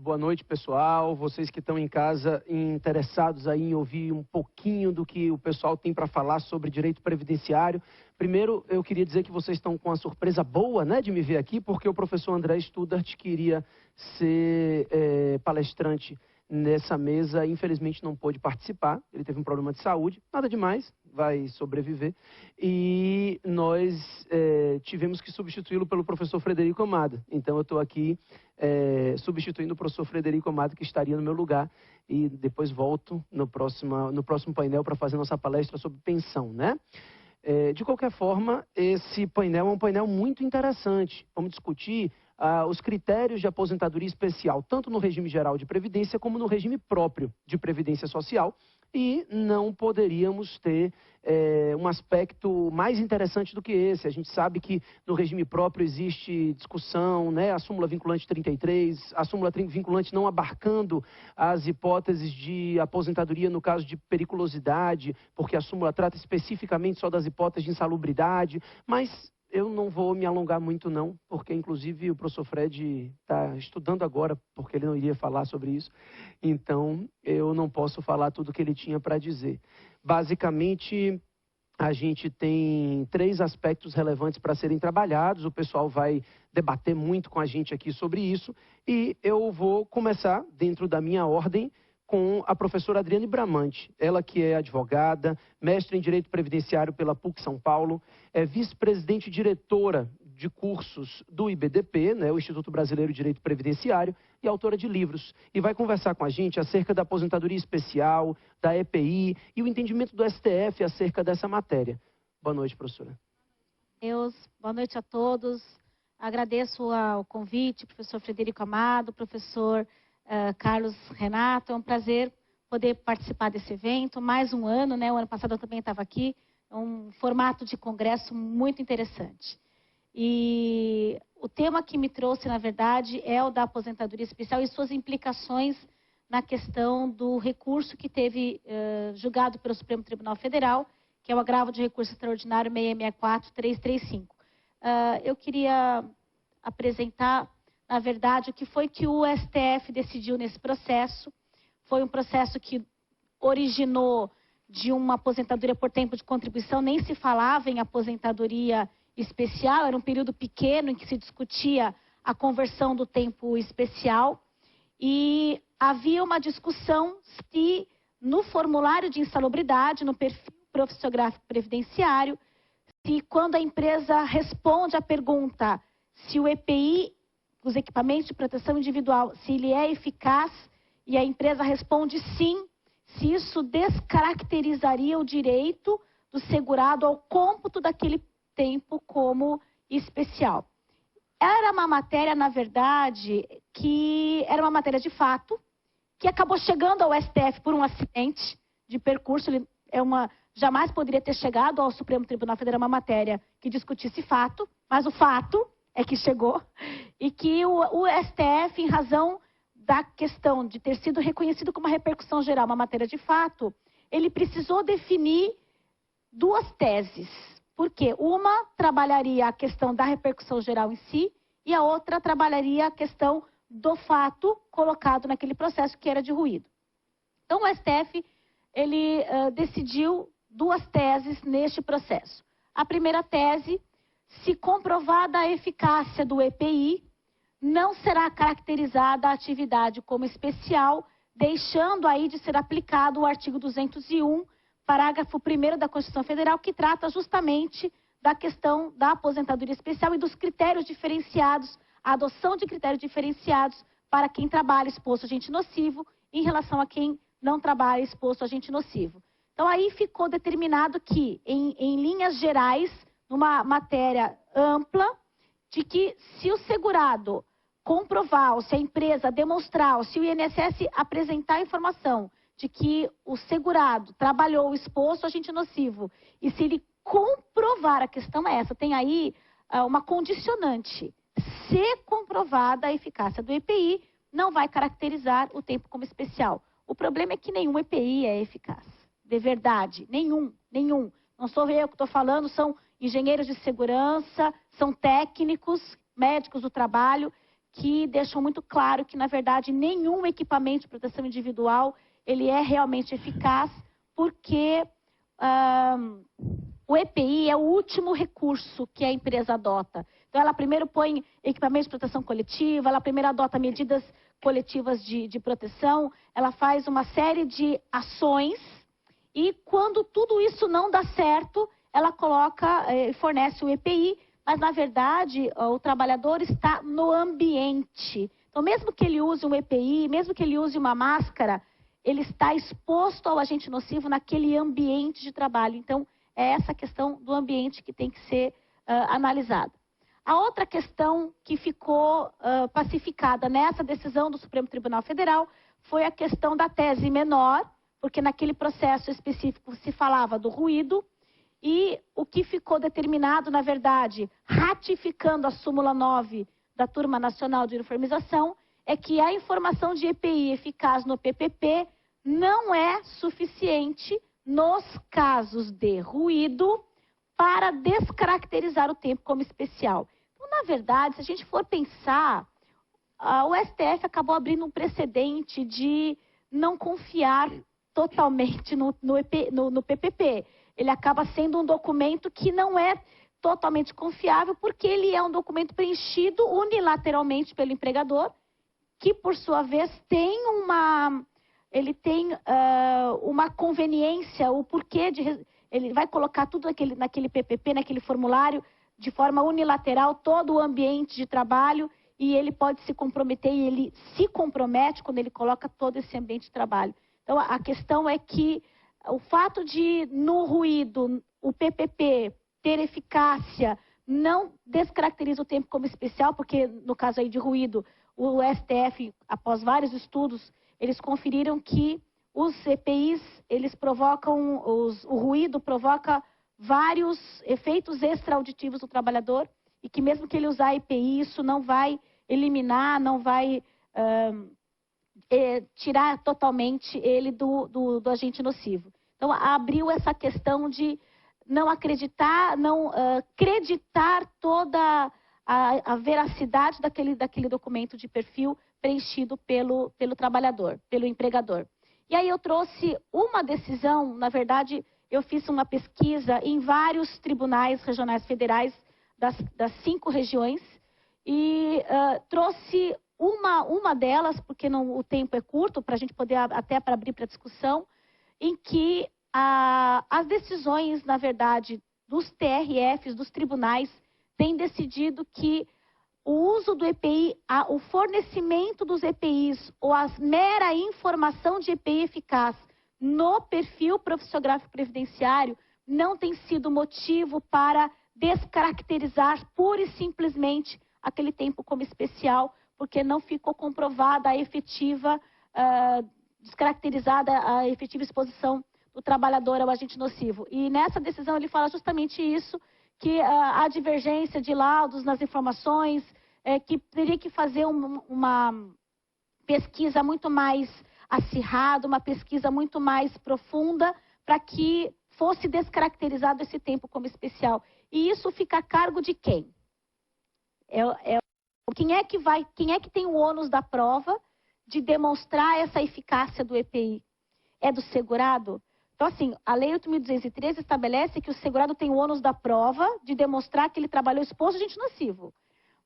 Boa noite, pessoal. Vocês que estão em casa interessados aí em ouvir um pouquinho do que o pessoal tem para falar sobre direito previdenciário. Primeiro, eu queria dizer que vocês estão com uma surpresa boa, né, de me ver aqui, porque o professor André Studart queria ser palestrante nessa mesa, infelizmente não pôde participar, ele teve um problema de saúde, nada demais, vai sobreviver, e nós tivemos que substituí-lo pelo professor Frederico Amado. Então eu estou aqui substituindo o professor Frederico Amado, que estaria no meu lugar, e depois volto no próximo painel para fazer nossa palestra sobre pensão, né? De qualquer forma, esse painel é um painel muito interessante. Vamos discutir os critérios de aposentadoria especial, tanto no regime geral de previdência como no regime próprio de previdência social. E não poderíamos ter um aspecto mais interessante do que esse. A gente sabe que no regime próprio existe discussão, né? A súmula vinculante 33, a súmula vinculante não abarcando as hipóteses de aposentadoria no caso de periculosidade, porque a súmula trata especificamente só das hipóteses de insalubridade, mas eu não vou me alongar muito não, porque inclusive o professor Fred está estudando agora, porque ele não iria falar sobre isso, então eu não posso falar tudo o que ele tinha para dizer. Basicamente, a gente tem 3 aspectos relevantes para serem trabalhados, o pessoal vai debater muito com a gente aqui sobre isso, e eu vou começar, dentro da minha ordem, com a professora Adriane Bramante, ela que é advogada, mestre em Direito Previdenciário pela PUC São Paulo, é vice-presidente diretora de cursos do IBDP, né, o Instituto Brasileiro de Direito Previdenciário, e autora de livros. E vai conversar com a gente acerca da aposentadoria especial, da EPI e o entendimento do STF acerca dessa matéria. Boa noite, professora. Boa noite a todos. Agradeço o convite, professor Frederico Amado, professor Carlos Renato. É um prazer poder participar desse evento. Mais um ano, né? O ano passado eu também estava aqui. É um formato de congresso muito interessante. E o tema que me trouxe, na verdade, é o da aposentadoria especial e suas implicações na questão do recurso que teve julgado pelo Supremo Tribunal Federal, que é o agravo de recurso extraordinário 664-335. Eu queria apresentar, na verdade, o que foi que o STF decidiu nesse processo. Foi um processo que originou de uma aposentadoria por tempo de contribuição, nem se falava em aposentadoria especial, era um período pequeno em que se discutia a conversão do tempo especial, e havia uma discussão se no formulário de insalubridade, no perfil profissiográfico previdenciário, se quando a empresa responde à pergunta se o EPI, os equipamentos de proteção individual, se ele é eficaz, e a empresa responde sim, se isso descaracterizaria o direito do segurado ao cômputo daquele tempo como especial. Era uma matéria, na verdade, que era uma matéria de fato, que acabou chegando ao STF por um acidente de percurso. Jamais poderia ter chegado ao Supremo Tribunal Federal uma matéria que discutisse fato, mas o fato é que chegou, e que o STF, em razão da questão de ter sido reconhecido como uma repercussão geral, uma matéria de fato, ele precisou definir 2 teses. Porque uma trabalharia a questão da repercussão geral em si, e a outra trabalharia a questão do fato colocado naquele processo que era de ruído. Então o STF, ele decidiu 2 teses neste processo. A primeira tese: se comprovada a eficácia do EPI, não será caracterizada a atividade como especial, deixando aí de ser aplicado o artigo 201, parágrafo 1º da Constituição Federal, que trata justamente da questão da aposentadoria especial e dos critérios diferenciados, a adoção de critérios diferenciados para quem trabalha exposto a agente nocivo em relação a quem não trabalha exposto a agente nocivo. Então aí ficou determinado que, em linhas gerais, numa matéria ampla, de que se o segurado comprovar, ou se a empresa demonstrar, ou se o INSS apresentar a informação de que o segurado trabalhou exposto a agente nocivo, e se ele comprovar, a questão é essa, tem aí uma condicionante: se comprovada a eficácia do EPI, não vai caracterizar o tempo como especial. O problema é que nenhum EPI é eficaz, de verdade, nenhum. Não sou eu que estou falando, são engenheiros de segurança, são técnicos, médicos do trabalho, que deixam muito claro que, na verdade, nenhum equipamento de proteção individual ele é realmente eficaz, porque o EPI é o último recurso que a empresa adota. Então, ela primeiro põe equipamento de proteção coletiva, ela primeiro adota medidas coletivas de proteção, ela faz uma série de ações e, quando tudo isso não dá certo, ela coloca e fornece o EPI, mas, na verdade, o trabalhador está no ambiente. Então, mesmo que ele use um EPI, mesmo que ele use uma máscara, ele está exposto ao agente nocivo naquele ambiente de trabalho. Então, é essa questão do ambiente que tem que ser analisada. A outra questão que ficou pacificada nessa decisão do Supremo Tribunal Federal foi a questão da tese menor, porque naquele processo específico se falava do ruído, e o que ficou determinado, na verdade, ratificando a súmula 9 da Turma Nacional de Uniformização, é que a informação de EPI eficaz no PPP não é suficiente nos casos de ruído para descaracterizar o tempo como especial. Então, na verdade, se a gente for pensar, o STF acabou abrindo um precedente de não confiar totalmente no PPP. Ele acaba sendo um documento que não é totalmente confiável, porque ele é um documento preenchido unilateralmente pelo empregador, que, por sua vez, tem uma conveniência, o porquê de... Ele vai colocar tudo naquele PPP, naquele formulário, de forma unilateral, todo o ambiente de trabalho, e ele pode se comprometer, e ele se compromete quando ele coloca todo esse ambiente de trabalho. Então, a questão é que o fato de, no ruído, o PPP ter eficácia, não descaracteriza o tempo como especial, porque, no caso aí de ruído, o STF, após vários estudos, eles conferiram que os EPIs, eles provocam, o ruído provoca vários efeitos extra-auditivos do trabalhador, e que mesmo que ele usar EPI, isso não vai eliminar, não vai tirar totalmente ele do agente nocivo. Então, abriu essa questão de não acreditar, não acreditar toda a veracidade daquele documento de perfil preenchido pelo trabalhador, pelo empregador. E aí eu trouxe uma decisão, na verdade, eu fiz uma pesquisa em vários tribunais regionais federais das 5 regiões e trouxe uma delas, porque o tempo é curto, para a gente poder até para abrir para discussão, em que as decisões, na verdade, dos TRFs, dos tribunais, têm decidido que o uso do EPI, o fornecimento dos EPIs ou a mera informação de EPI eficaz no perfil profissiográfico previdenciário não tem sido motivo para descaracterizar pura e simplesmente aquele tempo como especial, porque não ficou comprovada a efetiva, descaracterizada a efetiva exposição do trabalhador ao agente nocivo. E nessa decisão ele fala justamente isso, que a divergência de laudos nas informações, que teria que fazer uma pesquisa muito mais acirrada, uma pesquisa muito mais profunda, para que fosse descaracterizado esse tempo como especial. E isso fica a cargo de quem? Quem é que tem o ônus da prova de demonstrar essa eficácia do EPI? É do segurado? Então, assim, a Lei 8.213 estabelece que o segurado tem o ônus da prova de demonstrar que ele trabalhou exposto a agente nocivo.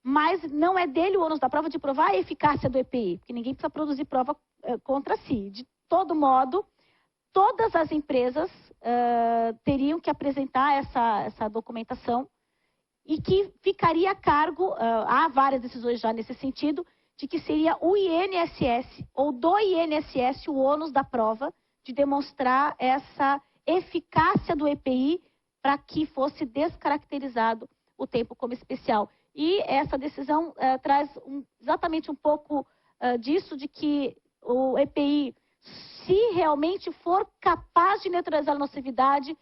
Mas não é dele o ônus da prova de provar a eficácia do EPI, porque ninguém precisa produzir prova contra si. De todo modo, todas as empresas teriam que apresentar essa documentação e que ficaria a cargo, há várias decisões já nesse sentido, de que seria o INSS ou do INSS o ônus da prova de demonstrar essa eficácia do EPI para que fosse descaracterizado o tempo como especial. E essa decisão traz exatamente um pouco disso, de que o EPI, se realmente for capaz de neutralizar a nocividade,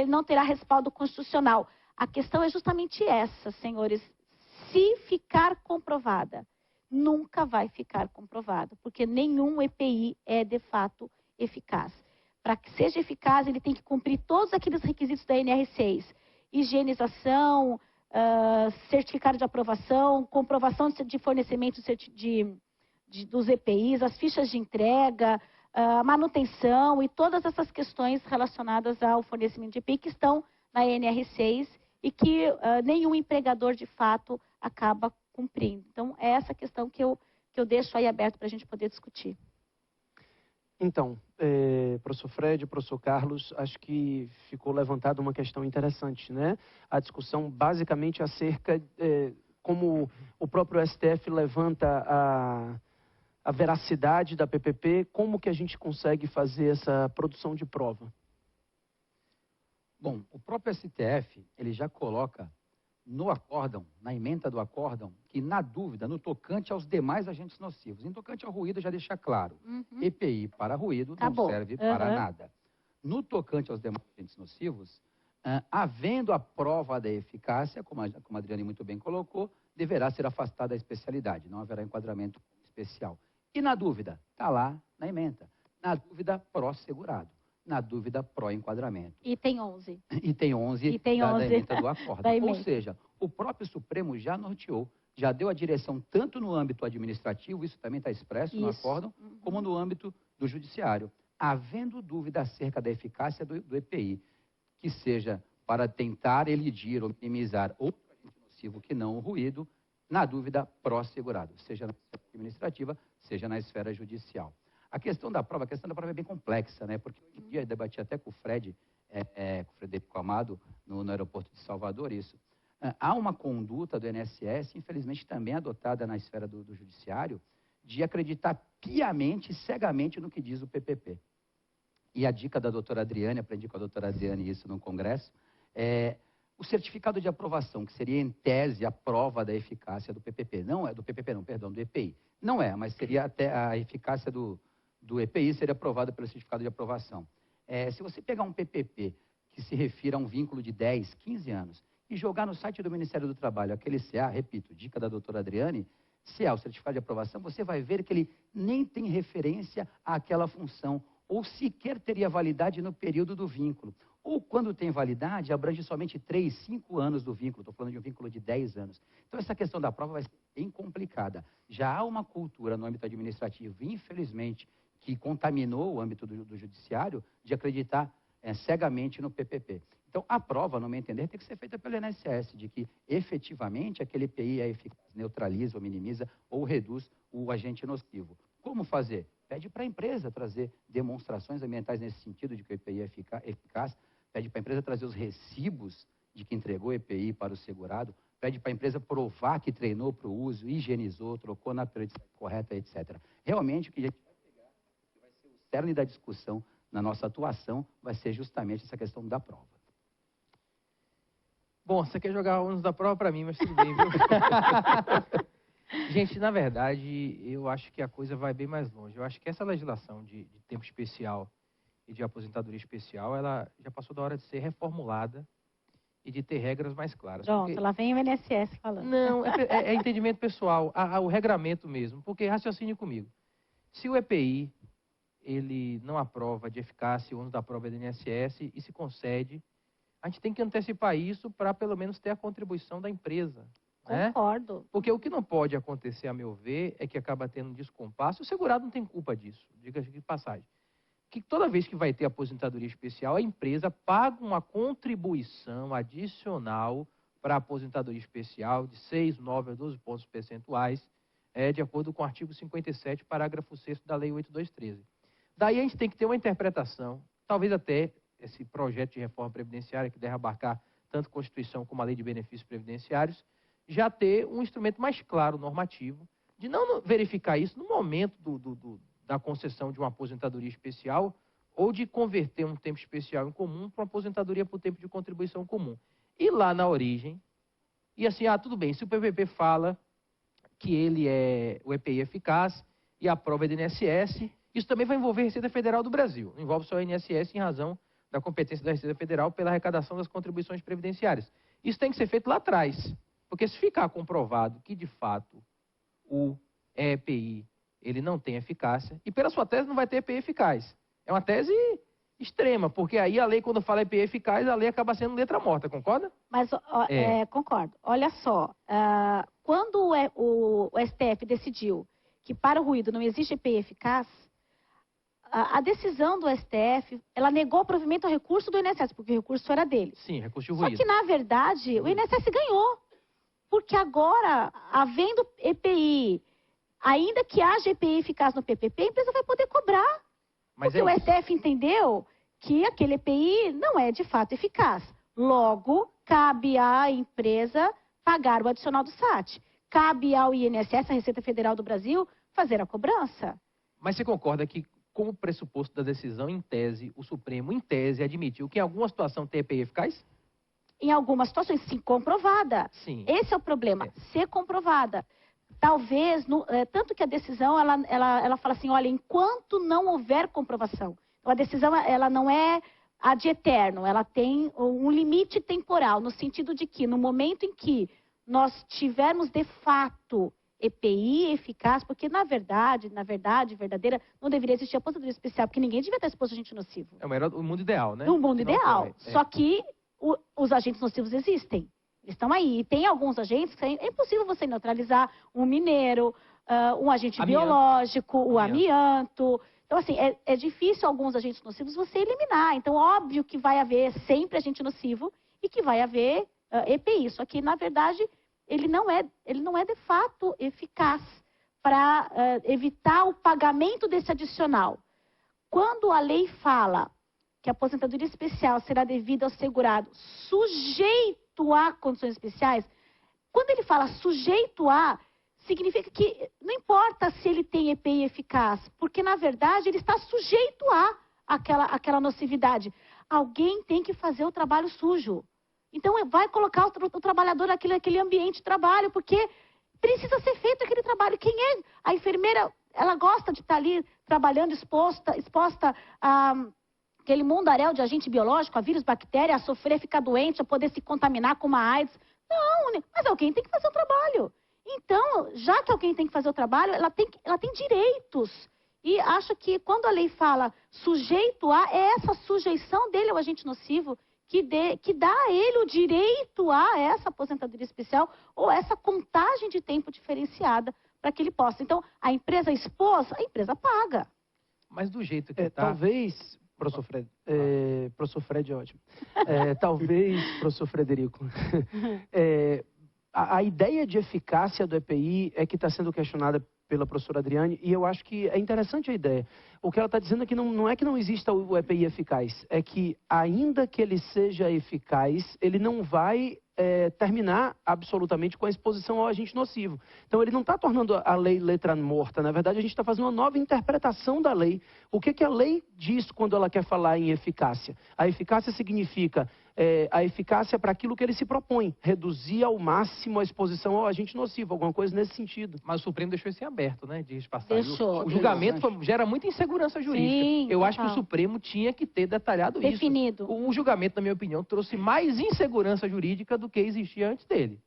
não terá respaldo constitucional. A questão é justamente essa, senhores. Se ficar comprovada, nunca vai ficar comprovada, porque nenhum EPI é, de fato, eficaz. Para que seja eficaz, ele tem que cumprir todos aqueles requisitos da NR6. Higienização, certificado de aprovação, comprovação de fornecimento dos EPIs, as fichas de entrega, a manutenção e todas essas questões relacionadas ao fornecimento de EPI que estão na NR6 e que nenhum empregador, de fato, acaba cumprindo. Então, é essa questão que eu deixo aí aberto para a gente poder discutir. Então, professor Fred, professor Carlos, acho que ficou levantada uma questão interessante, né? A discussão basicamente acerca, como o próprio STF levanta a veracidade da PPP, como que a gente consegue fazer essa produção de prova? Bom, o próprio STF, ele já coloca no acórdão, na ementa do acórdão, que na dúvida, no tocante aos demais agentes nocivos, em tocante ao ruído já deixa claro, EPI para ruído não serve para nada. No tocante aos demais agentes nocivos, havendo a prova da eficácia, como a Adriane muito bem colocou, deverá ser afastada a especialidade, não haverá enquadramento especial. E na dúvida, está lá na ementa, na dúvida pró-segurado. Na dúvida, pró-enquadramento. Item 11. Item 11 da ementa do acórdão. Ou seja, o próprio Supremo já norteou, já deu a direção tanto no âmbito administrativo, isso também está expresso no acórdão, como no âmbito do judiciário. Havendo dúvida acerca da eficácia do EPI, que seja para tentar elidir ou minimizar outro agente nocivo que não o ruído, na dúvida, pró-segurado, seja na esfera administrativa, seja na esfera judicial. A questão da prova é bem complexa, né? Porque hoje em dia eu debati até com o Fred, com o Frederico Amado, no aeroporto de Salvador, isso. Há uma conduta do INSS, infelizmente também adotada na esfera do judiciário, de acreditar piamente, cegamente no que diz o PPP. E a dica da doutora Adriane, aprendi com a doutora Adriane isso no congresso, o certificado de aprovação, que seria em tese a prova da eficácia do PPP. Não é do PPP, não, perdão, do EPI. Não é, mas seria até a eficácia do EPI seria aprovada pelo certificado de aprovação. Se você pegar um PPP que se refira a um vínculo de 10, 15 anos e jogar no site do Ministério do Trabalho aquele CA, repito, dica da doutora Adriane, CA, o certificado de aprovação, você vai ver que ele nem tem referência àquela função ou sequer teria validade no período do vínculo. Ou quando tem validade, abrange somente 3, 5 anos do vínculo. Estou falando de um vínculo de 10 anos. Então, essa questão da prova vai ser bem complicada. Já há uma cultura no âmbito administrativo, infelizmente, que contaminou o âmbito do judiciário de acreditar cegamente no PPP. Então, a prova, no meu entender, tem que ser feita pelo INSS, de que efetivamente aquele EPI é eficaz, neutraliza ou minimiza ou reduz o agente nocivo. Como fazer? Pede para a empresa trazer demonstrações ambientais nesse sentido de que o EPI é eficaz, pede para a empresa trazer os recibos de que entregou o EPI para o segurado, pede para a empresa provar que treinou para o uso, higienizou, trocou na periodicidade correta, etc. Realmente, o que a gente vai pegar, que vai ser o cerne da discussão na nossa atuação, vai ser justamente essa questão da prova. Bom, você quer jogar ônus da prova para mim, mas tudo bem, viu? Gente, na verdade, eu acho que a coisa vai bem mais longe. Eu acho que essa legislação de tempo especial e de aposentadoria especial, ela já passou da hora de ser reformulada e de ter regras mais claras. Pronto, lá vem o INSS falando. Não, é entendimento pessoal, o regramento mesmo, porque raciocine comigo. Se o EPI, ele não aprova de eficácia o ônus da prova do INSS e se concede, a gente tem que antecipar isso para pelo menos ter a contribuição da empresa. Concordo. Né? Porque o que não pode acontecer, a meu ver, é que acaba tendo um descompasso. O segurado não tem culpa disso, diga-se de passagem. Que toda vez que vai ter aposentadoria especial, a empresa paga uma contribuição adicional para a aposentadoria especial de 6, 9 a 12 pontos percentuais, de acordo com o artigo 57, parágrafo 6º da Lei 8213. Daí a gente tem que ter uma interpretação, talvez até esse projeto de reforma previdenciária, que deve abarcar tanto a Constituição como a Lei de Benefícios Previdenciários, já ter um instrumento mais claro, normativo, de não verificar isso no momento da concessão de uma aposentadoria especial ou de converter um tempo especial em comum para uma aposentadoria por tempo de contribuição comum. E lá na origem, e assim, tudo bem, se o PPP fala que o EPI é eficaz e a prova é do INSS, isso também vai envolver a Receita Federal do Brasil, não envolve só o INSS em razão da competência da Receita Federal pela arrecadação das contribuições previdenciárias. Isso tem que ser feito lá atrás. Porque se ficar comprovado que, de fato, o EPI ele não tem eficácia, e pela sua tese não vai ter EPI eficaz. É uma tese extrema, porque aí a lei, quando fala EPI eficaz, a lei acaba sendo letra morta, concorda? Mas, concordo. Olha só, quando o STF decidiu que para o ruído não existe EPI eficaz, a decisão do STF, ela negou o provimento ao recurso do INSS, porque o recurso era dele. Sim, recurso de ruído. Só que, na verdade, o INSS ganhou. Porque agora, havendo EPI, ainda que haja EPI eficaz no PPP, a empresa vai poder cobrar. Mas porque o STF entendeu que aquele EPI não é de fato eficaz. Logo, cabe à empresa pagar o adicional do SAT. Cabe ao INSS, a Receita Federal do Brasil, fazer a cobrança. Mas você concorda que, como pressuposto da decisão, em tese, o Supremo, em tese, admitiu que em alguma situação tem EPI eficaz? Em algumas situações, sim, comprovada. Sim. Esse é o problema, ser comprovada. Talvez, tanto que a decisão, ela fala assim, olha, enquanto não houver comprovação. Então, a decisão, ela não é ad eterno, ela tem um limite temporal, no sentido de que, no momento em que nós tivermos, de fato, EPI eficaz, porque, na verdade, verdadeira, não deveria existir aposentadoria especial, porque ninguém devia estar exposto a agente nocivo. Era o mundo ideal, né? No mundo ideal. Só que os agentes nocivos existem. Eles estão aí. E tem alguns agentes que é impossível você neutralizar. Um mineiro, um agente biológico, o amianto. Então, assim, é difícil alguns agentes nocivos você eliminar. Então, óbvio que vai haver sempre agente nocivo e que vai haver EPI. Só que, na verdade, ele não é de fato eficaz para evitar o pagamento desse adicional. Quando a lei fala que a aposentadoria especial será devida ao segurado sujeito a condições especiais, quando ele fala sujeito a, significa que não importa se ele tem EPI eficaz, porque, na verdade, ele está sujeito a aquela nocividade. Alguém tem que fazer o trabalho sujo. Então, vai colocar o trabalhador naquele ambiente de trabalho, porque precisa ser feito aquele trabalho. Quem é a enfermeira? Ela gosta de estar ali trabalhando exposta a aquele mundaréu de agente biológico, a vírus, bactéria, a sofrer, ficar doente, a poder se contaminar com uma AIDS. Não, mas alguém tem que fazer o trabalho. Então, já que alguém tem que fazer o trabalho, ela tem direitos. E acho que quando a lei fala sujeito a, é essa sujeição dele ao agente nocivo que dá a ele o direito a essa aposentadoria especial ou essa contagem de tempo diferenciada para que ele possa. Então, a empresa expôs, a empresa paga. Mas do jeito que está... Talvez... Professor Fred é ótimo. Talvez, professor Frederico, a ideia de eficácia do EPI é que está sendo questionada pela professora Adriane, e eu acho que é interessante a ideia. O que ela está dizendo é que não é que não exista o EPI eficaz, é que ainda que ele seja eficaz, ele não vai terminar absolutamente com a exposição ao agente nocivo. Então, ele não está tornando a lei letra morta. Na verdade, a gente está fazendo uma nova interpretação da lei. O que a lei diz quando ela quer falar em eficácia? A eficácia significa a eficácia para aquilo que ele se propõe, reduzir ao máximo a exposição ao agente nocivo, alguma coisa nesse sentido. Mas o Supremo deixou isso em aberto, né? De passar. Deixou. O julgamento gera muita insegurança jurídica. Sim, eu acho que o Supremo tinha que ter detalhado isso. Definido. O julgamento, na minha opinião, trouxe mais insegurança jurídica do que existia antes dele.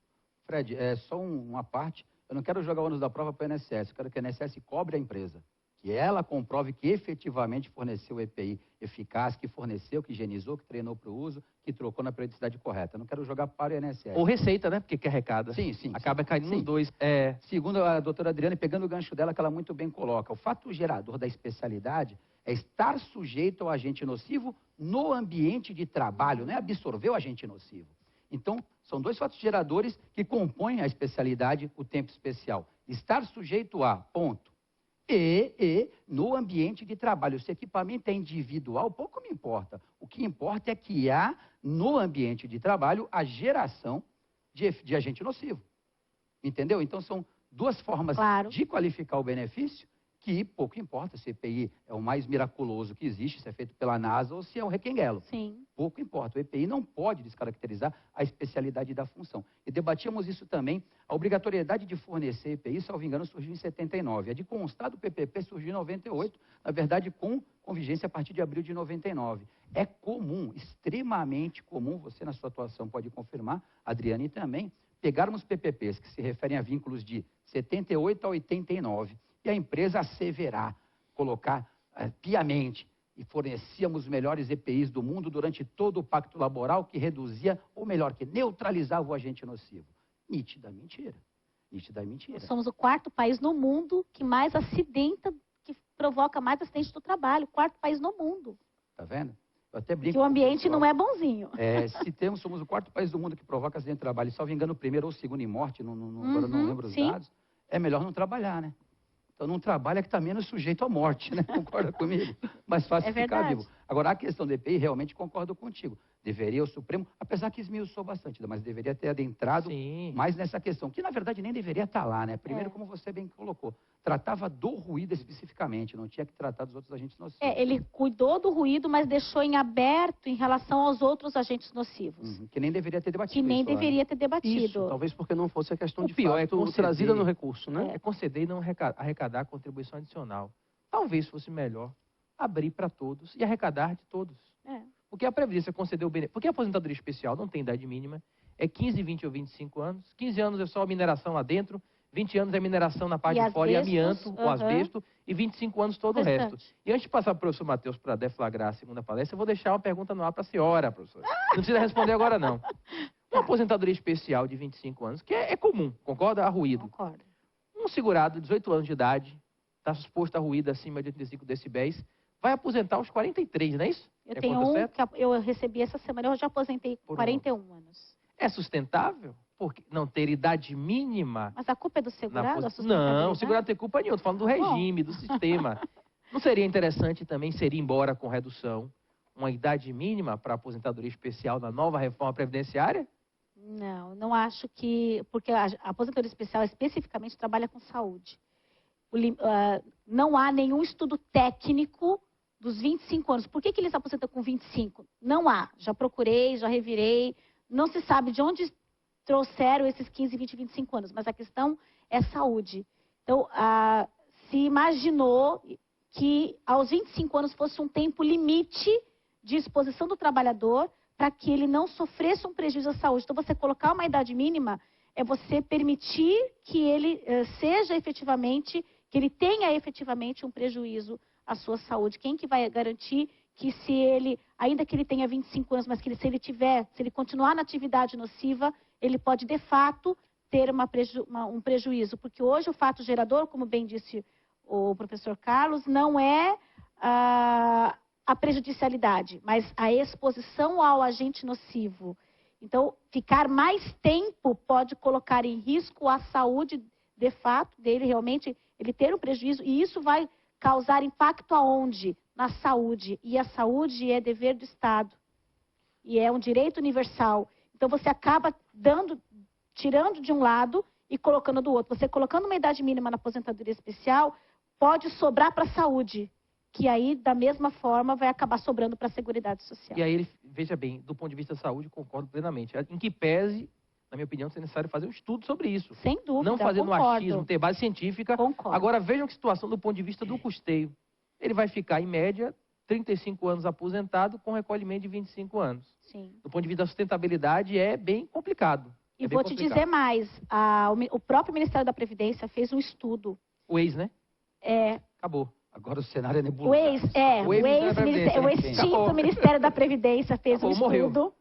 Fred, só uma parte. Eu não quero jogar o ônus da prova para o INSS. Eu quero que o INSS cobre a empresa. Que ela comprove que efetivamente forneceu o EPI eficaz, que forneceu, que higienizou, que treinou para o uso, que trocou na periodicidade correta. Eu não quero jogar para o INSS. Ou receita, né? Porque arrecada. Sim. Acaba caindo nos dois. Segundo a doutora Adriane, pegando o gancho dela, que ela muito bem coloca, o fato gerador da especialidade é estar sujeito ao agente nocivo no ambiente de trabalho, não é absorver o agente nocivo. Então, são dois fatos geradores que compõem a especialidade, o tempo especial. Estar sujeito a, ponto. E no ambiente de trabalho. Se o equipamento é individual, pouco me importa. O que importa é que há, no ambiente de trabalho, a geração de agente nocivo. Entendeu? Então, são duas formas de qualificar o benefício que pouco importa se o EPI é o mais miraculoso que existe, se é feito pela NASA ou se é um requenguelo. Sim. Pouco importa. O EPI não pode descaracterizar a especialidade da função. E debatíamos isso também. A obrigatoriedade de fornecer EPI, salvo engano, surgiu em 79. A de constar do PPP surgiu em 98, na verdade, com vigência a partir de abril de 99. É comum, extremamente comum, você na sua atuação pode confirmar, Adriane também, pegarmos PPPs que se referem a vínculos de 78 a 89 e a empresa asseverar, colocar piamente e fornecíamos os melhores EPIs do mundo durante todo o pacto laboral que reduzia, ou melhor, que neutralizava o agente nocivo. Nítida mentira. Nítida mentira. Nós somos o 4º país no mundo que mais acidenta, que provoca mais acidentes do trabalho. 4º país no mundo. Tá vendo? Eu até brinco. Que o ambiente não é bonzinho. Somos o 4º país do mundo que provoca acidente de trabalho. E, salvo engano, o primeiro ou o segundo em morte, agora não lembro os dados. É melhor não trabalhar, né? Então, não trabalha que está menos sujeito à morte, né? Concorda comigo? Mais fácil ficar vivo. Agora, a questão do EPI, realmente concordo contigo. Deveria o Supremo, apesar que esmiuçou bastante, mas deveria ter adentrado mais nessa questão, que na verdade nem deveria estar lá, né? Primeiro, como você bem colocou, tratava do ruído especificamente, não tinha que tratar dos outros agentes nocivos. Ele cuidou do ruído, mas deixou em aberto em relação aos outros agentes nocivos. Que nem deveria ter debatido. Que nem deveria ter debatido. Isso, talvez porque não fosse a questão de pior fato trazida no recurso, né? É conceder e não arrecadar contribuição adicional. Talvez fosse melhor abrir para todos e arrecadar de todos. Porque a Previdência concedeu o benefício. Porque a aposentadoria especial não tem idade mínima, é 15, 20 ou 25 anos. 15 anos é só mineração lá dentro, 20 anos é mineração na parte de fora e amianto, ou asbesto, e 25 anos todo o resto. E antes de passar para o professor Matheus para deflagrar a segunda palestra, eu vou deixar uma pergunta no ar para a senhora, professora. Não precisa responder agora, não. Uma aposentadoria especial de 25 anos, que é comum, concorda? A ruído. Concordo. Um segurado de 18 anos de idade, está exposto a ruído acima de 85 decibéis, vai aposentar aos 43, não é isso? Eu tenho um que eu recebi essa semana, eu já aposentei com 41 anos. É sustentável? Porque não ter idade mínima... Mas a culpa é do segurado? Não, o segurado não tem culpa nenhuma. Estou falando do regime, do sistema. Não seria interessante também ser embora com redução uma idade mínima para aposentadoria especial na nova reforma previdenciária? Não, não acho que... Porque a aposentadoria especial especificamente trabalha com saúde. Não há nenhum estudo técnico dos 25 anos. Por que eles aposentam com 25? Não há. Já procurei, já revirei. Não se sabe de onde trouxeram esses 15, 20, 25 anos. Mas a questão é saúde. Então, se imaginou que aos 25 anos fosse um tempo limite de exposição do trabalhador para que ele não sofresse um prejuízo à saúde. Então, você colocar uma idade mínima é você permitir que ele seja efetivamente, que ele tenha efetivamente um prejuízo à sua saúde. Quem que vai garantir que se ele, ainda que ele tenha 25 anos, mas que se ele continuar na atividade nociva, ele pode de fato ter um prejuízo? Porque hoje o fato gerador, como bem disse o professor Carlos, não é a prejudicialidade, mas a exposição ao agente nocivo. Então, ficar mais tempo pode colocar em risco a saúde, de fato, dele realmente, ele ter um prejuízo, e isso vai causar impacto aonde? Na saúde. E a saúde é dever do Estado. E é um direito universal. Então, você acaba tirando de um lado e colocando do outro. Você colocando uma idade mínima na aposentadoria especial, pode sobrar para a saúde, que aí, da mesma forma, vai acabar sobrando para a Seguridade Social. E aí, veja bem, do ponto de vista da saúde, concordo plenamente. Em que pese, na minha opinião, é necessário fazer um estudo sobre isso. Sem dúvida, não fazer no achismo, ter base científica. Concordo. Agora, vejam que situação do ponto de vista do custeio. Ele vai ficar, em média, 35 anos aposentado com recolhimento de 25 anos. Sim. Do ponto de vista da sustentabilidade, é bem complicado. E vou te dizer mais, o próprio Ministério da Previdência fez um estudo. O ex, né? Acabou. Agora o cenário é nebuloso. O extinto Ministério da Previdência fez um estudo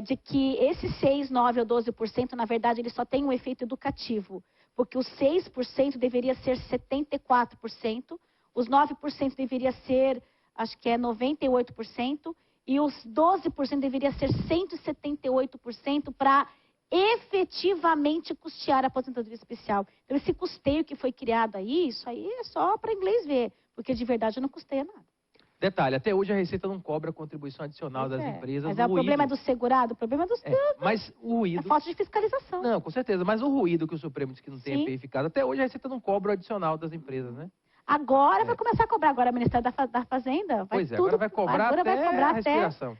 de que esses 6, 9 ou 12%, na verdade, ele só tem um efeito educativo. Porque os 6% deveria ser 74%, os 9% deveria ser, acho que é 98%, e os 12% deveria ser 178% para efetivamente custear a aposentadoria especial. Então, esse custeio que foi criado aí, isso aí é só para inglês ver, porque de verdade não custeia nada. Detalhe, até hoje a Receita não cobra a contribuição adicional das empresas. Mas o problema é do segurado, o problema é dos mas o ruído... É falta de fiscalização. Não, com certeza, mas o ruído que o Supremo diz que não tem EPI eficaz, até hoje a Receita não cobra o adicional das empresas, né? Agora vai começar a cobrar, agora o Ministério da Fazenda vai agora vai cobrar até a respiração.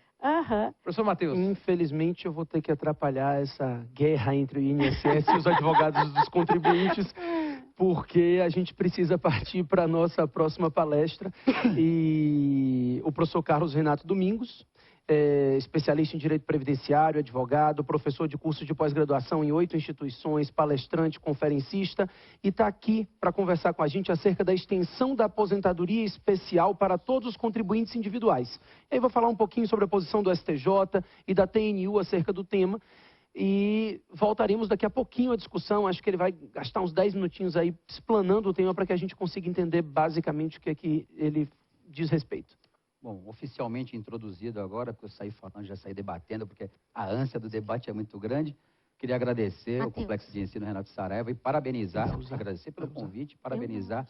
Professor Matheus. Infelizmente, eu vou ter que atrapalhar essa guerra entre o INSS e os advogados dos contribuintes, porque a gente precisa partir para a nossa próxima palestra. E o professor Carlos Renato Domingos, especialista em direito previdenciário, advogado, professor de curso de pós-graduação em 8 instituições, palestrante, conferencista, e está aqui para conversar com a gente acerca da extensão da aposentadoria especial para todos os contribuintes individuais. E aí vou falar um pouquinho sobre a posição do STJ e da TNU acerca do tema, e voltaremos daqui a pouquinho à discussão. Acho que ele vai gastar uns 10 minutinhos aí explanando o tema para que a gente consiga entender basicamente o que é que ele diz respeito. Bom, oficialmente introduzido agora, porque eu saí falando, já saí debatendo, porque a ânsia do debate é muito grande. Queria agradecer ao Complexo de Ensino Renato Saraiva e parabenizar, agradecer pelo convite, parabenizar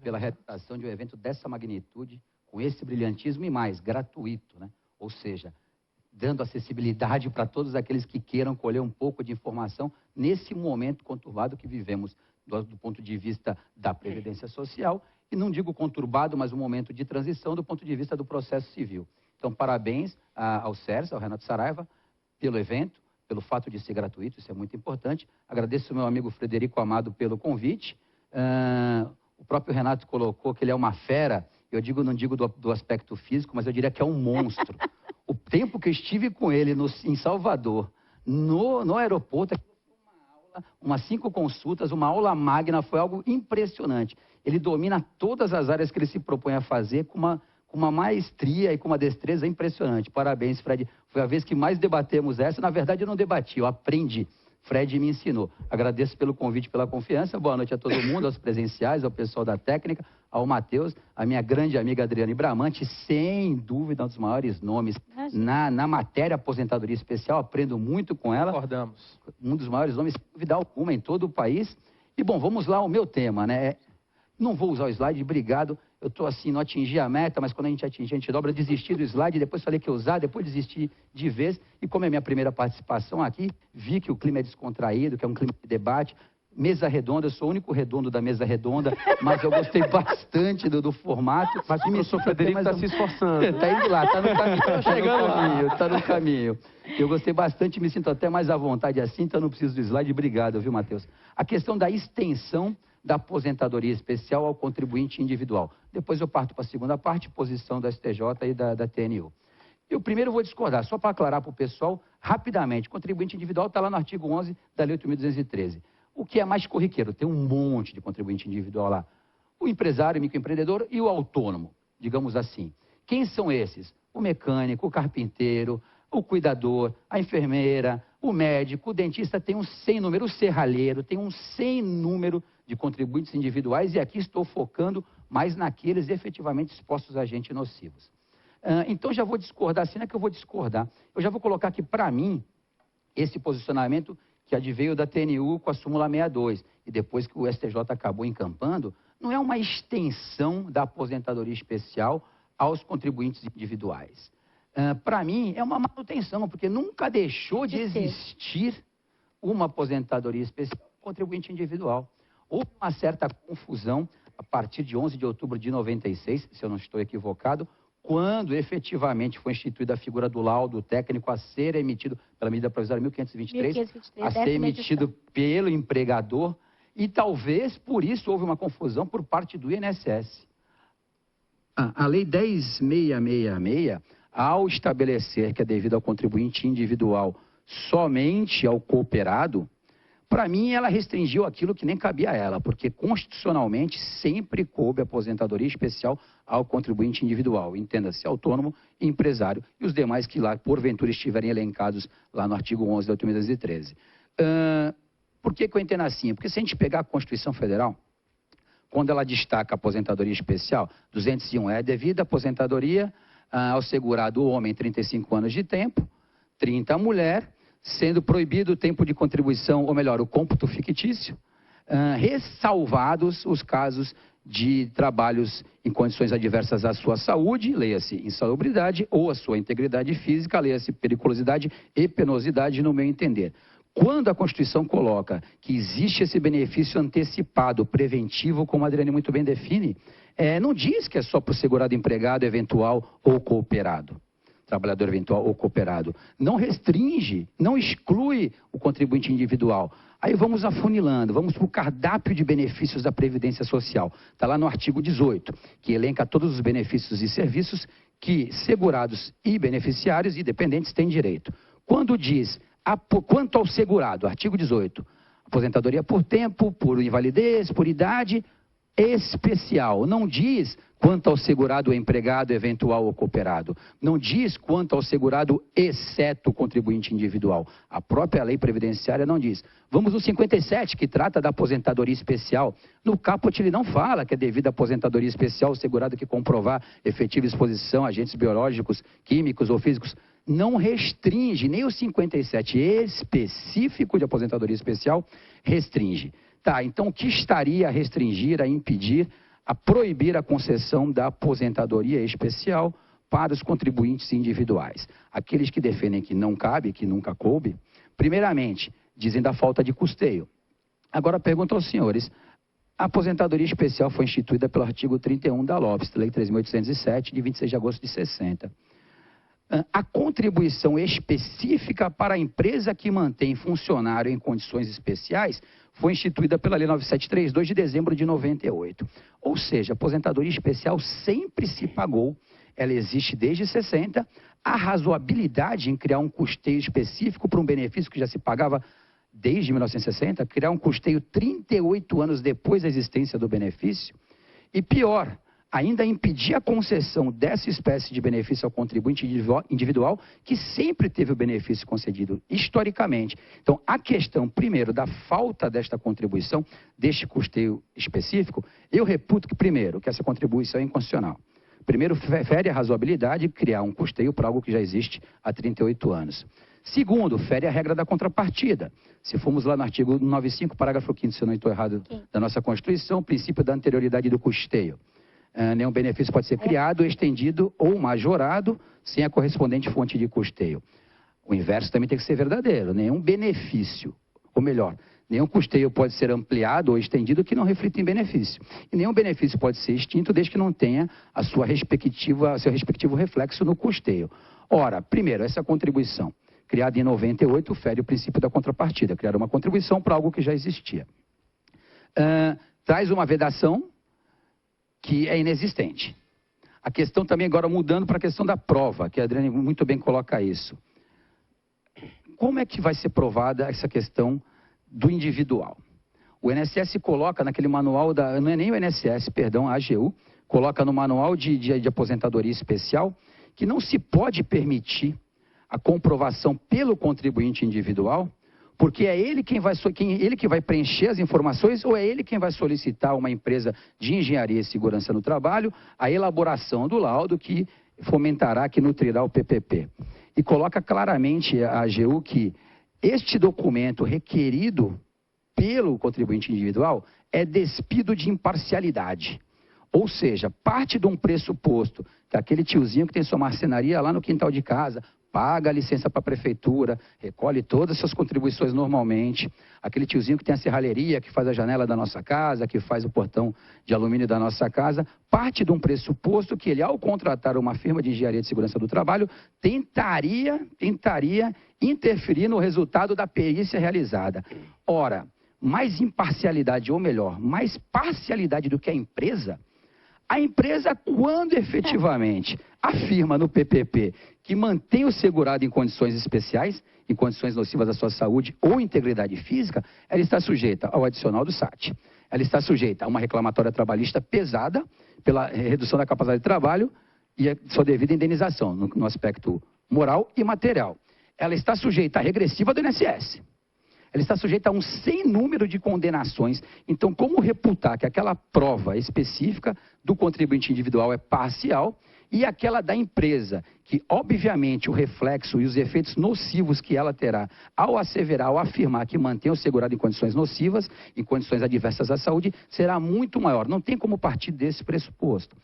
pela realização de um evento dessa magnitude, com esse brilhantismo e mais, gratuito, né? Ou seja, dando acessibilidade para todos aqueles que queiram colher um pouco de informação nesse momento conturbado que vivemos do ponto de vista da Previdência Social. E não digo conturbado, mas um momento de transição do ponto de vista do processo civil. Então, parabéns ao Sérgio, ao Renato Saraiva, pelo evento, pelo fato de ser gratuito, isso é muito importante. Agradeço ao meu amigo Frederico Amado pelo convite. O próprio Renato colocou que ele é uma fera. Eu não digo do aspecto físico, mas eu diria que é um monstro. O tempo que eu estive com ele em Salvador, no aeroporto, umas 5 consultas, uma aula magna, foi algo impressionante. Ele domina todas as áreas que ele se propõe a fazer com uma maestria e com uma destreza impressionante. Parabéns, Fred. Foi a vez que mais debatemos essa. Na verdade, eu não debati, eu aprendi. Fred me ensinou. Agradeço pelo convite, pela confiança. Boa noite a todo mundo, aos presenciais, ao pessoal da técnica, ao Matheus, a minha grande amiga Adriane Bramante, sem dúvida um dos maiores nomes na matéria aposentadoria especial. Aprendo muito com ela. Concordamos. Um dos maiores nomes, sem dúvida alguma, em todo o país. E, bom, vamos lá ao meu tema, né? Não vou usar o slide, obrigado. Eu estou assim, não atingi a meta, mas quando a gente atingir, a gente dobra. Desisti do slide, depois falei que ia usar, depois desisti de vez. E como é minha primeira participação aqui, vi que o clima é descontraído, que é um clima de debate. Mesa redonda, eu sou o único redondo da mesa redonda, mas eu gostei bastante do formato. Mas o professor Frederico está se esforçando. Está indo lá, está no caminho. Está no caminho. Eu gostei bastante, me sinto até mais à vontade assim, então não preciso do slide. Obrigado, viu, Matheus? A questão da extensão da aposentadoria especial ao contribuinte individual. Depois eu parto para a segunda parte, posição da STJ e da TNU. Eu primeiro vou discordar, só para aclarar para o pessoal, rapidamente, contribuinte individual está lá no artigo 11 da Lei 8.213. O que é mais corriqueiro? Tem um monte de contribuinte individual lá. O empresário, o microempreendedor e o autônomo, digamos assim. Quem são esses? O mecânico, o carpinteiro, o cuidador, a enfermeira, o médico, o dentista, tem um sem número, o serralheiro, tem um sem número de contribuintes individuais, e aqui estou focando mais naqueles efetivamente expostos a agentes nocivos. Então já vou discordar, assim não é que eu vou discordar, eu já vou colocar aqui para mim esse posicionamento que adveio da TNU com a súmula 62, e depois que o STJ acabou encampando, não é uma extensão da aposentadoria especial aos contribuintes individuais. Para mim, é uma manutenção, porque nunca deixou de existir uma aposentadoria especial para o contribuinte individual. Houve uma certa confusão a partir de 11 de outubro de 96, se eu não estou equivocado, quando efetivamente foi instituída a figura do laudo técnico a ser emitido pela medida provisória 1523, a ser emitido pelo empregador, e talvez por isso houve uma confusão por parte do INSS. A Lei 10.666, ao estabelecer que é devido ao contribuinte individual somente ao cooperado, para mim, ela restringiu aquilo que nem cabia a ela, porque constitucionalmente sempre coube aposentadoria especial ao contribuinte individual, entenda-se autônomo, empresário e os demais que lá, porventura, estiverem elencados lá no artigo 11 da 8.213. Por que eu entendo assim? Porque se a gente pegar a Constituição Federal, quando ela destaca a aposentadoria especial, 201 é devida aposentadoria ao segurado homem 35 anos de tempo, 30 a mulher, sendo proibido o tempo de contribuição, ou melhor, o cômputo fictício, ressalvados os casos de trabalhos em condições adversas à sua saúde, leia-se insalubridade, ou à sua integridade física, leia-se periculosidade e penosidade, no meu entender. Quando a Constituição coloca que existe esse benefício antecipado, preventivo, como a Adriane muito bem define, não diz que é só para o segurado empregado, eventual ou cooperado. trabalhador eventual ou cooperado. Não restringe, não exclui o contribuinte individual. Aí vamos afunilando, vamos para o cardápio de benefícios da Previdência Social. Está lá no artigo 18, que elenca todos os benefícios e serviços que segurados e beneficiários e dependentes têm direito. Quando diz, quanto ao segurado, artigo 18, aposentadoria por tempo, por invalidez, por idade especial. Não diz quanto ao segurado empregado, eventual ou cooperado. Não diz quanto ao segurado, exceto o contribuinte individual. A própria lei previdenciária não diz. Vamos no 57, que trata da aposentadoria especial. No caput ele não fala que é devido à aposentadoria especial o segurado que comprovar efetiva exposição a agentes biológicos, químicos ou físicos. Não restringe, nem o 57 específico de aposentadoria especial restringe. Tá, então o que estaria a restringir, a impedir, a proibir a concessão da aposentadoria especial para os contribuintes individuais? Aqueles que defendem que não cabe, que nunca coube, primeiramente, dizem da falta de custeio. Agora pergunto aos senhores, a aposentadoria especial foi instituída pelo artigo 31 da LOPS, Lei 3.807, de 26 de agosto de 60. A contribuição específica para a empresa que mantém funcionário em condições especiais foi instituída pela Lei 9732 de dezembro de 98. Ou seja, a aposentadoria especial sempre se pagou, ela existe desde 60. A razoabilidade em criar um custeio específico para um benefício que já se pagava desde 1960, criar um custeio 38 anos depois da existência do benefício, e pior, ainda impedir a concessão dessa espécie de benefício ao contribuinte individual, que sempre teve o benefício concedido historicamente. Então, a questão, primeiro, da falta desta contribuição, deste custeio específico, eu reputo que, primeiro, que essa contribuição é inconstitucional. Primeiro, fere a razoabilidade criar um custeio para algo que já existe há 38 anos. Segundo, fere a regra da contrapartida. Se formos lá no artigo 95, parágrafo 5º, se eu não estou errado, da nossa Constituição, o princípio da anterioridade do custeio. Nenhum benefício pode ser criado, estendido ou majorado sem a correspondente fonte de custeio. O inverso também tem que ser verdadeiro. Nenhum benefício, ou melhor, nenhum custeio pode ser ampliado ou estendido que não reflita em benefício. E nenhum benefício pode ser extinto desde que não tenha seu respectivo reflexo no custeio. Ora, primeiro, essa contribuição, criada em 98, fere o princípio da contrapartida, criar uma contribuição para algo que já existia. Traz uma vedação que é inexistente. A questão também agora mudando para a questão da prova, que a Adriane muito bem coloca isso. Como é que vai ser provada essa questão do individual? O INSS coloca naquele manual, não é nem o INSS, perdão, a AGU, coloca no manual de aposentadoria especial que não se pode permitir a comprovação pelo contribuinte individual, porque é ele que vai preencher as informações ou é ele quem vai solicitar a uma empresa de engenharia e segurança no trabalho a elaboração do laudo que fomentará, que nutrirá o PPP. E coloca claramente a AGU que este documento requerido pelo contribuinte individual é despido de imparcialidade. Ou seja, parte de um pressuposto que aquele tiozinho que tem sua marcenaria lá no quintal de casa paga a licença para a prefeitura, recolhe todas as suas contribuições normalmente. Aquele tiozinho que tem a serralheria, que faz a janela da nossa casa, que faz o portão de alumínio da nossa casa, parte de um pressuposto que ele, ao contratar uma firma de engenharia de segurança do trabalho, tentaria interferir no resultado da perícia realizada. Ora, mais imparcialidade, ou melhor, mais parcialidade do que a empresa, quando efetivamente afirma no PPP que mantém o segurado em condições especiais, em condições nocivas à sua saúde ou integridade física, ela está sujeita ao adicional do SAT. Ela está sujeita a uma reclamatória trabalhista pesada pela redução da capacidade de trabalho e a sua devida indenização no aspecto moral e material. Ela está sujeita à regressiva do INSS. Ela está sujeita a um sem número de condenações. Então, como reputar que aquela prova específica do contribuinte individual é parcial e aquela da empresa, que obviamente o reflexo e os efeitos nocivos que ela terá ao asseverar, ao afirmar que mantém o segurado em condições nocivas, em condições adversas à saúde, será muito maior. Não tem como partir desse pressuposto.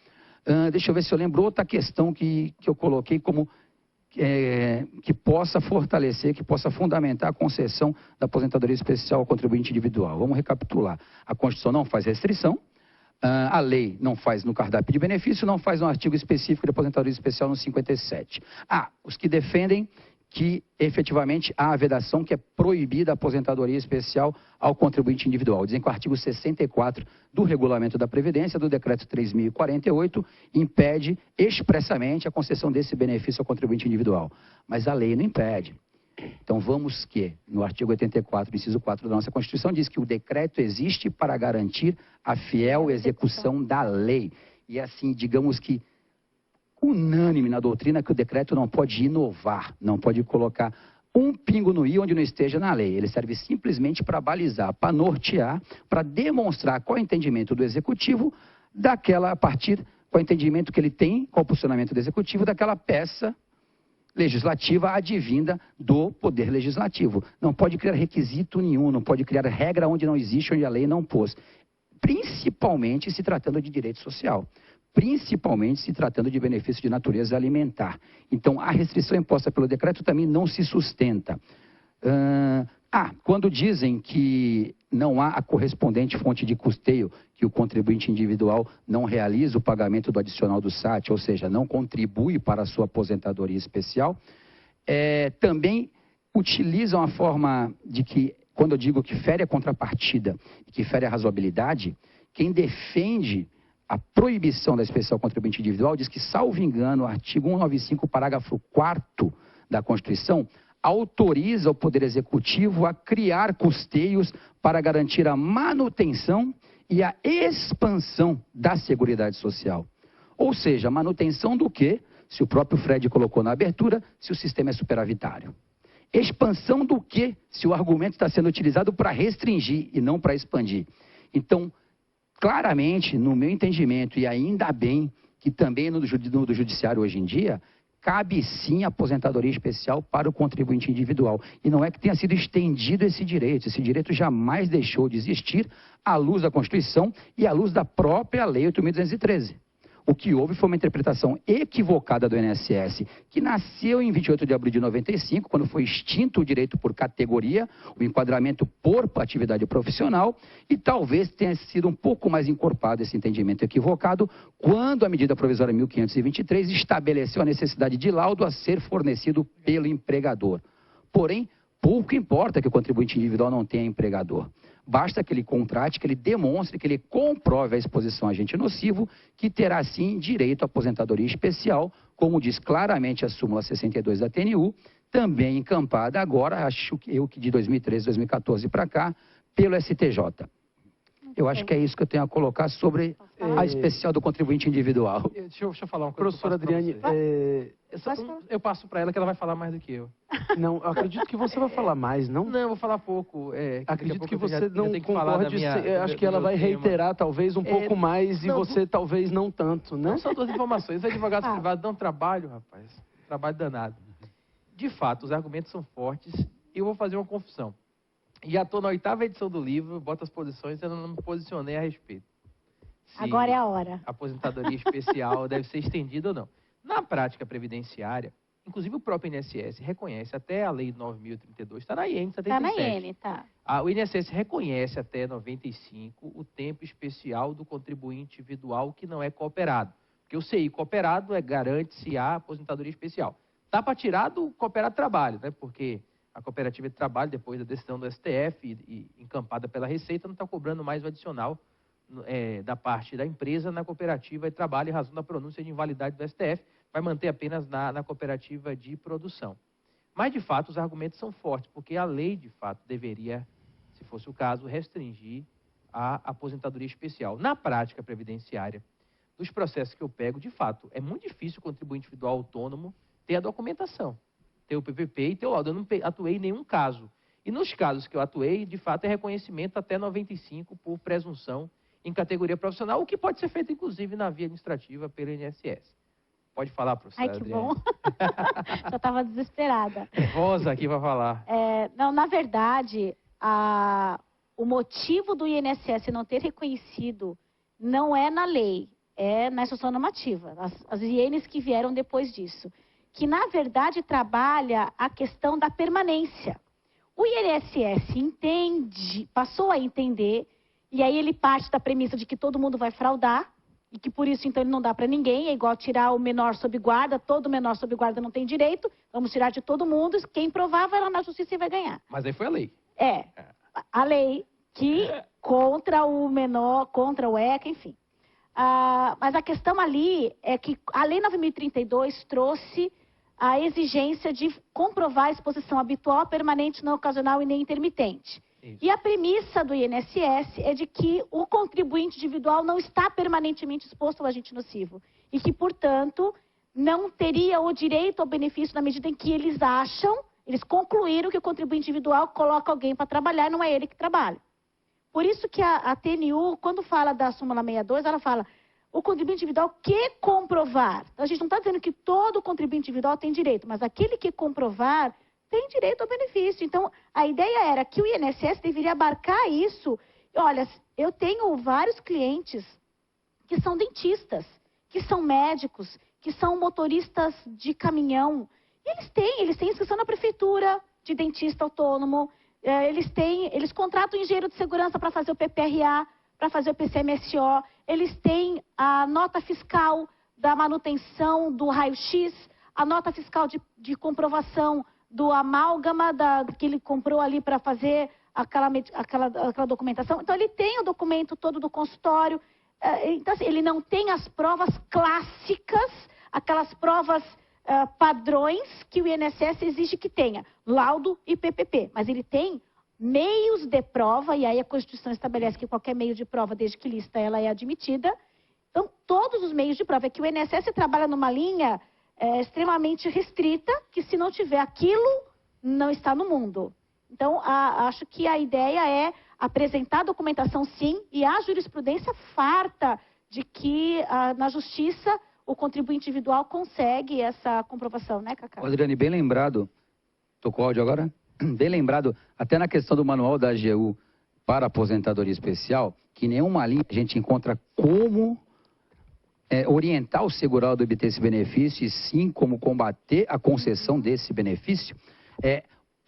Deixa eu ver se eu lembro outra questão que eu coloquei como que possa fortalecer, que possa fundamentar a concessão da aposentadoria especial ao contribuinte individual. Vamos recapitular. A Constituição não faz restrição, A lei não faz no cardápio de benefício, não faz no artigo específico de aposentadoria especial no 57. Os que defendem que efetivamente há a vedação que é proibida a aposentadoria especial ao contribuinte individual. Dizem que o artigo 64 do Regulamento da Previdência, do Decreto 3.048, impede expressamente a concessão desse benefício ao contribuinte individual. Mas a lei não impede. Então vamos que, no artigo 84, inciso 4 da nossa Constituição, diz que o decreto existe para garantir a fiel execução da lei. E assim, digamos que unânime na doutrina que o decreto não pode inovar, não pode colocar um pingo no i onde não esteja na lei. Ele serve simplesmente para balizar, para nortear, para demonstrar qual é o entendimento do executivo daquela, a partir qual é o entendimento que ele tem, qual é o posicionamento do executivo daquela peça legislativa advinda do poder legislativo. Não pode criar requisito nenhum, não pode criar regra onde não existe, onde a lei não pôs. Principalmente se tratando de direito social. Principalmente se tratando de benefício de natureza alimentar. Então, a restrição imposta pelo decreto também não se sustenta. Quando dizem que não há a correspondente fonte de custeio, que o contribuinte individual não realiza o pagamento do adicional do SAT, ou seja, não contribui para a sua aposentadoria especial, também utilizam a forma de que, quando eu digo que fere a contrapartida e que fere a razoabilidade, quem defende a proibição da especial contribuinte individual diz que, salvo engano, o artigo 195, parágrafo 4º da Constituição, autoriza o Poder Executivo a criar custeios para garantir a manutenção e a expansão da Seguridade Social. Ou seja, manutenção do quê? Se o próprio Fred colocou na abertura, se o sistema é superavitário. Expansão do quê? Se o argumento está sendo utilizado para restringir e não para expandir. Então, claramente, no meu entendimento, e ainda bem que também no do judiciário hoje em dia, cabe sim a aposentadoria especial para o contribuinte individual. E não é que tenha sido estendido esse direito jamais deixou de existir à luz da Constituição e à luz da própria Lei 8.213. O que houve foi uma interpretação equivocada do INSS, que nasceu em 28 de abril de 95, quando foi extinto o direito por categoria, o enquadramento por atividade profissional, e talvez tenha sido um pouco mais encorpado esse entendimento equivocado, quando a medida provisória 1523 estabeleceu a necessidade de laudo a ser fornecido pelo empregador. Porém, pouco importa que o contribuinte individual não tenha empregador. Basta que ele contrate, que ele demonstre, que ele comprove a exposição a agente nocivo, que terá sim direito à aposentadoria especial, como diz claramente a súmula 62 da TNU, também encampada agora, acho que de 2013, 2014 para cá, pelo STJ. Eu acho que é isso que eu tenho a colocar sobre a especial do contribuinte individual. Deixa eu falar uma coisa. Professora Adriane, eu passo para ela que ela vai falar mais do que eu. Não, eu acredito que você vai falar mais, não? Não, eu vou falar pouco. Acredito que você não concorde, acho que ela vai reiterar talvez um pouco mais e você talvez não tanto, né? Não são duas informações. Os advogados privados dão trabalho, rapaz. Trabalho danado. De fato, os argumentos são fortes e eu vou fazer uma confissão. Já estou na 8ª edição do livro, boto as posições, eu não me posicionei a respeito. Agora é a hora. A aposentadoria especial deve ser estendida ou não. Na prática previdenciária, inclusive o próprio INSS reconhece, até a Lei 9.032, está na IN 77. Está na IN, tá. O INSS reconhece até 95 o tempo especial do contribuinte individual que não é cooperado. Porque o CI cooperado garante-se a aposentadoria especial. Dá para tirar do cooperado trabalho, né? Porque a cooperativa de trabalho, depois da decisão do STF e encampada pela Receita, não está cobrando mais o adicional da parte da empresa na cooperativa de trabalho em razão da pronúncia de invalidade do STF, vai manter apenas na cooperativa de produção. Mas, de fato, os argumentos são fortes, porque a lei, de fato, deveria, se fosse o caso, restringir a aposentadoria especial. Na prática previdenciária, dos processos que eu pego, de fato, é muito difícil o contribuinte individual autônomo ter a documentação, ter o PPP e ter o laudo. Eu não atuei em nenhum caso. E nos casos que eu atuei, de fato, é reconhecimento até 95 por presunção em categoria profissional, o que pode ser feito, inclusive, na via administrativa pelo INSS. Pode falar, professora Adriane. Ai, que bom. Já estava desesperada. Rosa aqui vai falar. Não, na verdade, o motivo do INSS não ter reconhecido não é na lei, é na instrução normativa, as INs que vieram depois disso, que, na verdade, trabalha a questão da permanência. O INSS passou a entender e aí ele parte da premissa de que todo mundo vai fraudar, e que por isso, então, ele não dá para ninguém, é igual tirar o menor sob guarda, todo menor sob guarda não tem direito, vamos tirar de todo mundo, quem provar vai lá na justiça e vai ganhar. Mas aí foi a lei. A lei que contra o menor, contra o ECA, enfim. Mas a questão ali é que a Lei 9.032 trouxe a exigência de comprovar a exposição habitual, permanente, não ocasional e nem intermitente. Isso. E a premissa do INSS é de que o contribuinte individual não está permanentemente exposto ao agente nocivo e que, portanto, não teria o direito ao benefício na medida em que eles concluíram que o contribuinte individual coloca alguém para trabalhar e não é ele que trabalha. Por isso que a TNU, quando fala da súmula 62, ela fala o contribuinte individual que comprovar. Então, a gente não está dizendo que todo contribuinte individual tem direito, mas aquele que comprovar tem direito ao benefício. Então, a ideia era que o INSS deveria abarcar isso. Olha, eu tenho vários clientes que são dentistas, que são médicos, que são motoristas de caminhão. E eles têm inscrição na prefeitura de dentista autônomo, eles contratam um engenheiro de segurança para fazer o PPRA, para fazer o PCMSO, eles têm a nota fiscal da manutenção do raio-x, a nota fiscal de comprovação do amálgama que ele comprou ali para fazer aquela documentação. Então, ele tem o documento todo do consultório. Então, assim, ele não tem as provas clássicas, aquelas provas padrões que o INSS exige que tenha, laudo e PPP. Mas ele tem meios de prova, e aí a Constituição estabelece que qualquer meio de prova, desde que lista, ela é admitida. Então, todos os meios de prova. É que o INSS trabalha numa linha extremamente restrita, que se não tiver aquilo, não está no mundo. Então, acho que a ideia é apresentar a documentação, sim, e a jurisprudência farta de que na justiça o contribuinte individual consegue essa comprovação, né, Cacá? Adriane, bem lembrado, tocou o áudio agora? Bem lembrado, até na questão do manual da AGU para aposentadoria especial, que nenhuma linha a gente encontra como orientar o segurado a obter esse benefício e sim como combater a concessão desse benefício.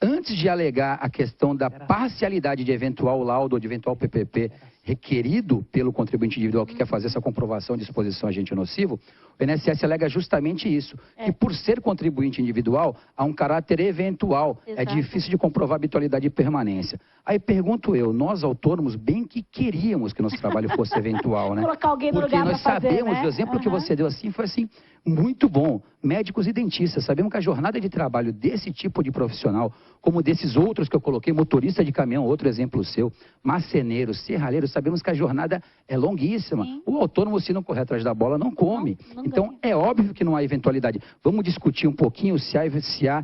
Antes de alegar a questão da parcialidade de eventual laudo ou de eventual PPP requerido pelo contribuinte individual que quer fazer essa comprovação de exposição a agente nocivo, o INSS alega justamente isso, que por ser contribuinte individual, há um caráter eventual, é difícil de comprovar habitualidade e permanência. Aí pergunto eu, nós autônomos, bem que queríamos que nosso trabalho fosse eventual, né? Colocar alguém no Porque lugar nós pra fazer, sabemos, né? o exemplo que você deu assim, foi assim, muito bom. Médicos e dentistas, sabemos que a jornada de trabalho desse tipo de profissional, como desses outros que eu coloquei, motorista de caminhão, outro exemplo seu, marceneiro, serralheiro, sabemos que a jornada é longuíssima. Sim. O autônomo, se não correr atrás da bola, não come. Não então, ganha. É óbvio que não há eventualidade. Vamos discutir um pouquinho se há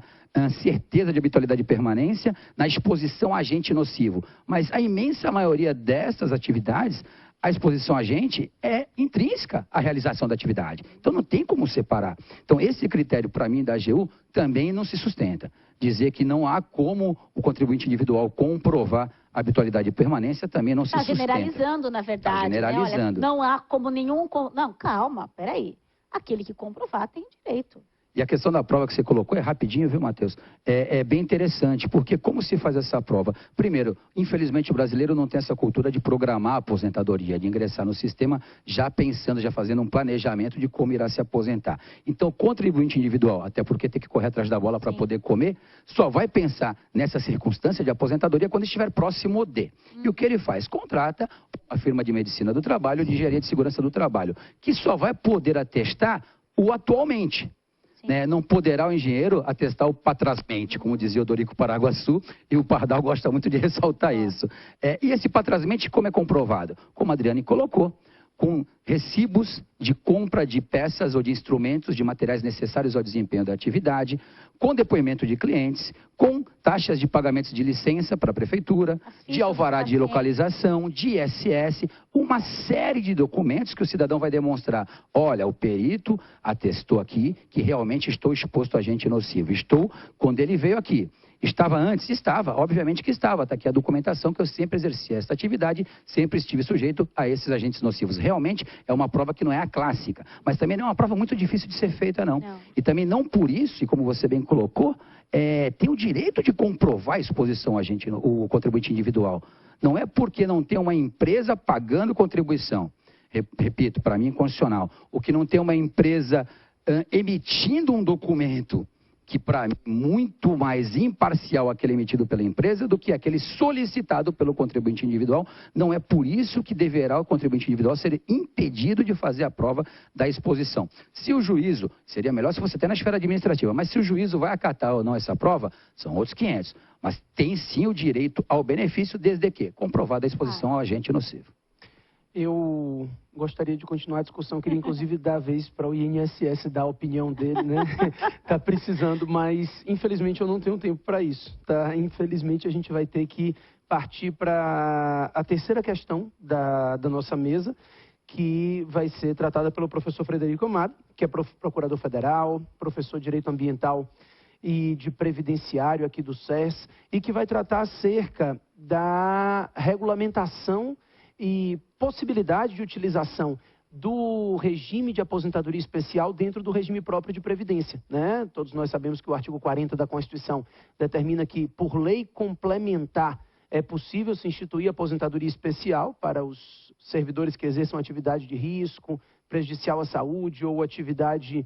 certeza de habitualidade e permanência na exposição a agente nocivo. Mas a imensa maioria dessas atividades, a exposição a agente é intrínseca à realização da atividade. Então não tem como separar. Então esse critério, para mim, da AGU, também não se sustenta. Dizer que não há como o contribuinte individual comprovar a habitualidade e permanência também não se sustenta. Está generalizando, na verdade. Está generalizando. Né? Olha, não há como nenhum... Não, calma, peraí. Aquele que comprovar tem direito. E a questão da prova que você colocou é rapidinho, viu, Matheus? É bem interessante, porque como se faz essa prova? Primeiro, infelizmente o brasileiro não tem essa cultura de programar a aposentadoria, de ingressar no sistema já pensando, já fazendo um planejamento de como irá se aposentar. Então, o contribuinte individual, até porque tem que correr atrás da bola para poder comer, só vai pensar nessa circunstância de aposentadoria quando estiver próximo de. E o que ele faz? Contrata a firma de medicina do trabalho, de engenharia de segurança do trabalho, que só vai poder atestar o atualmente. Né? Não poderá o engenheiro atestar o patrasmente, como dizia o Dorico Paraguaçu, e o Pardal gosta muito de ressaltar isso. E esse patrasmente como é comprovado? Como a Adriane colocou, com recibos de compra de peças ou de instrumentos, de materiais necessários ao desempenho da atividade, com depoimento de clientes, com taxas de pagamentos de licença para a prefeitura, de alvará de localização, de ISS, uma série de documentos que o cidadão vai demonstrar. Olha, o perito atestou aqui que realmente estou exposto a agente nocivo. Estou quando ele veio aqui. Estava antes? Estava, obviamente que estava. Está aqui a documentação que eu sempre exerci essa atividade, sempre estive sujeito a esses agentes nocivos. Realmente é uma prova que não é a clássica, mas também não é uma prova muito difícil de ser feita, não. E também não por isso, e como você bem colocou, tem o direito de comprovar a exposição ao agente, o contribuinte individual. Não é porque não tem uma empresa pagando contribuição. Repito, para mim é inconstitucional. O que não tem uma empresa emitindo um documento que para mim é muito mais imparcial aquele emitido pela empresa do que aquele solicitado pelo contribuinte individual. Não é por isso que deverá o contribuinte individual ser impedido de fazer a prova da exposição. Se o juízo, seria melhor se fosse até na esfera administrativa, mas se o juízo vai acatar ou não essa prova, são outros 500. Mas tem sim o direito ao benefício, desde que comprovada a exposição ao agente nocivo. Eu gostaria de continuar a discussão, queria inclusive dar a vez para o INSS dar a opinião dele, né? Tá precisando, mas infelizmente eu não tenho tempo para isso, tá? Infelizmente a gente vai ter que partir para a terceira questão da nossa mesa, que vai ser tratada pelo professor Frederico Amado, que é procurador federal, professor de Direito Ambiental e de Previdenciário aqui do SERS, e que vai tratar acerca da regulamentação e possibilidade de utilização do regime de aposentadoria especial dentro do regime próprio de previdência, né? Todos nós sabemos que o artigo 40 da Constituição determina que, por lei complementar, é possível se instituir aposentadoria especial para os servidores que exerçam atividade de risco, prejudicial à saúde ou atividade,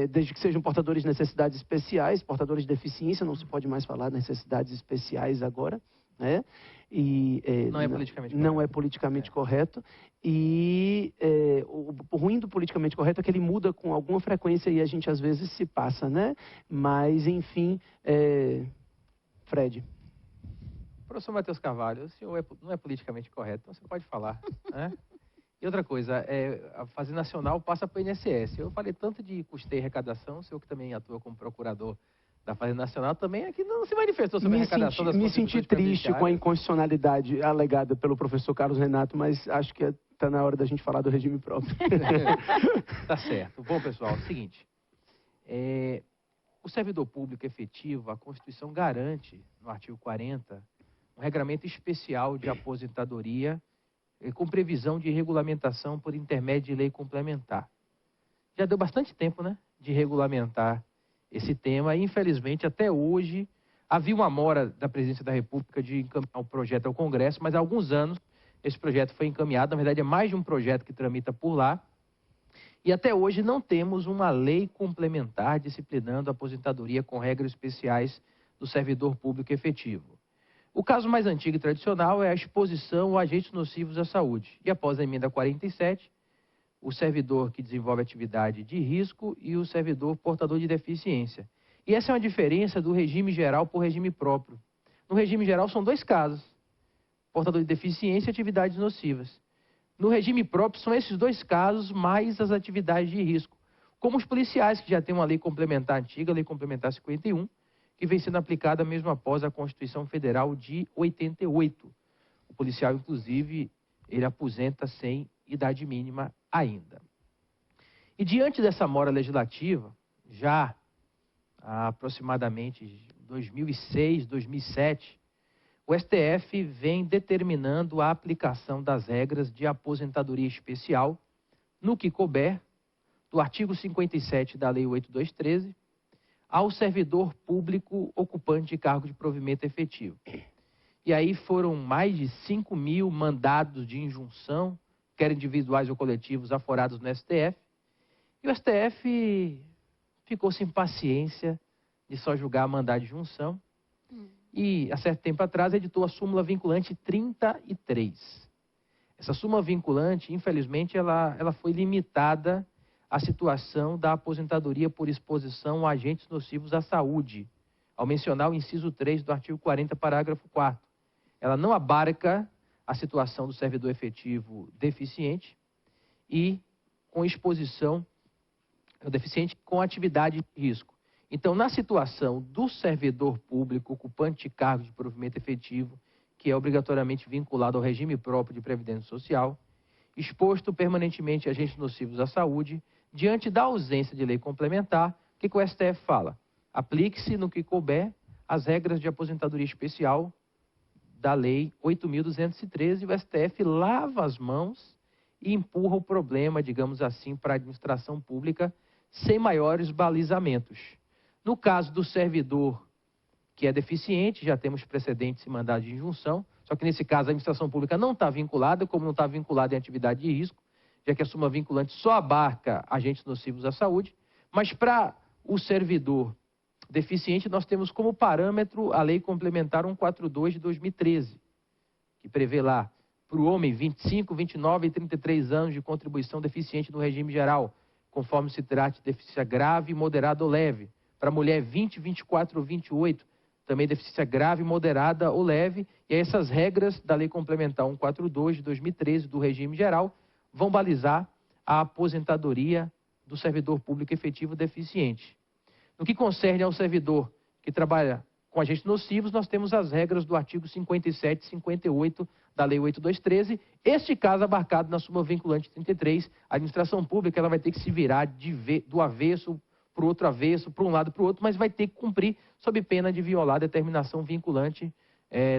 desde que sejam portadores de necessidades especiais, portadores de deficiência, não se pode mais falar de necessidades especiais agora, né? E, não é politicamente correto. E o ruim do politicamente correto é que ele muda com alguma frequência e a gente às vezes se passa, né? Mas, enfim, Fred. Professor Matheus Carvalho, o senhor não é politicamente correto, então você pode falar, né? E outra coisa, a Fazenda Nacional passa para o INSS. Eu falei tanto de custeio e arrecadação, o senhor que também atua como procurador da Fazenda Nacional também aqui não se manifestou sobre a arrecadação das contribuições. Me senti triste com a inconstitucionalidade alegada pelo professor Carlos Renato, mas acho que está na hora da gente falar do regime próprio. Tá certo. Bom, pessoal, é o seguinte, o servidor público efetivo, a Constituição garante, no artigo 40, um regramento especial de aposentadoria com previsão de regulamentação por intermédio de lei complementar. Já deu bastante tempo, né, de regulamentar esse tema, e infelizmente até hoje havia uma mora da Presidência da República de encaminhar o projeto ao Congresso, mas há alguns anos esse projeto foi encaminhado, na verdade é mais de um projeto que tramita por lá, e até hoje não temos uma lei complementar disciplinando a aposentadoria com regras especiais do servidor público efetivo. O caso mais antigo e tradicional é a exposição a agentes nocivos à saúde, e após a emenda 47, o servidor que desenvolve atividade de risco e o servidor portador de deficiência. E essa é uma diferença do regime geral para o regime próprio. No regime geral são dois casos, portador de deficiência e atividades nocivas. No regime próprio são esses dois casos mais as atividades de risco, como os policiais, que já tem uma lei complementar antiga, a Lei Complementar 51, que vem sendo aplicada mesmo após a Constituição Federal de 88. O policial, inclusive, ele aposenta sem idade mínima ainda. E diante dessa mora legislativa, já há aproximadamente 2006, 2007, o STF vem determinando a aplicação das regras de aposentadoria especial no que couber, do artigo 57 da Lei 8213, ao servidor público ocupante de cargo de provimento efetivo. E aí foram mais de 5.000 mandados de injunção, quer individuais ou coletivos, aforados no STF, e o STF ficou sem paciência de só julgar mandado de injunção, e, há certo tempo atrás, editou a súmula vinculante 33. Essa súmula vinculante, infelizmente, ela foi limitada à situação da aposentadoria por exposição a agentes nocivos à saúde, ao mencionar o inciso 3 do artigo 40, parágrafo 4º. Ela não abarca a situação do servidor efetivo deficiente e com exposição ao deficiente com atividade de risco. Então, na situação do servidor público ocupante de cargo de provimento efetivo, que é obrigatoriamente vinculado ao regime próprio de previdência social, exposto permanentemente a agentes nocivos à saúde, diante da ausência de lei complementar, o que o STF fala? Aplique-se no que couber as regras de aposentadoria especial da Lei 8.213, e o STF lava as mãos e empurra o problema, digamos assim, para a administração pública sem maiores balizamentos. No caso do servidor que é deficiente, já temos precedentes e mandados de injunção, só que nesse caso a administração pública não está vinculada, como não está vinculada em atividade de risco, já que a súmula vinculante só abarca agentes nocivos à saúde, mas para o servidor deficiente nós temos como parâmetro a Lei Complementar 142 de 2013, que prevê lá, para o homem, 25, 29 e 33 anos de contribuição deficiente no regime geral, conforme se trate de deficiência grave, moderada ou leve. Para a mulher, 20, 24 ou 28, também deficiência grave, moderada ou leve. E aí essas regras da Lei Complementar 142 de 2013 do regime geral vão balizar a aposentadoria do servidor público efetivo deficiente. No que concerne ao servidor que trabalha com agentes nocivos, nós temos as regras do artigo 57 e 58 da Lei 8213. Este caso abarcado na súmula vinculante 33, a administração pública ela vai ter que se virar do avesso para o outro avesso, para um lado para o outro, mas vai ter que cumprir sob pena de violar a determinação vinculante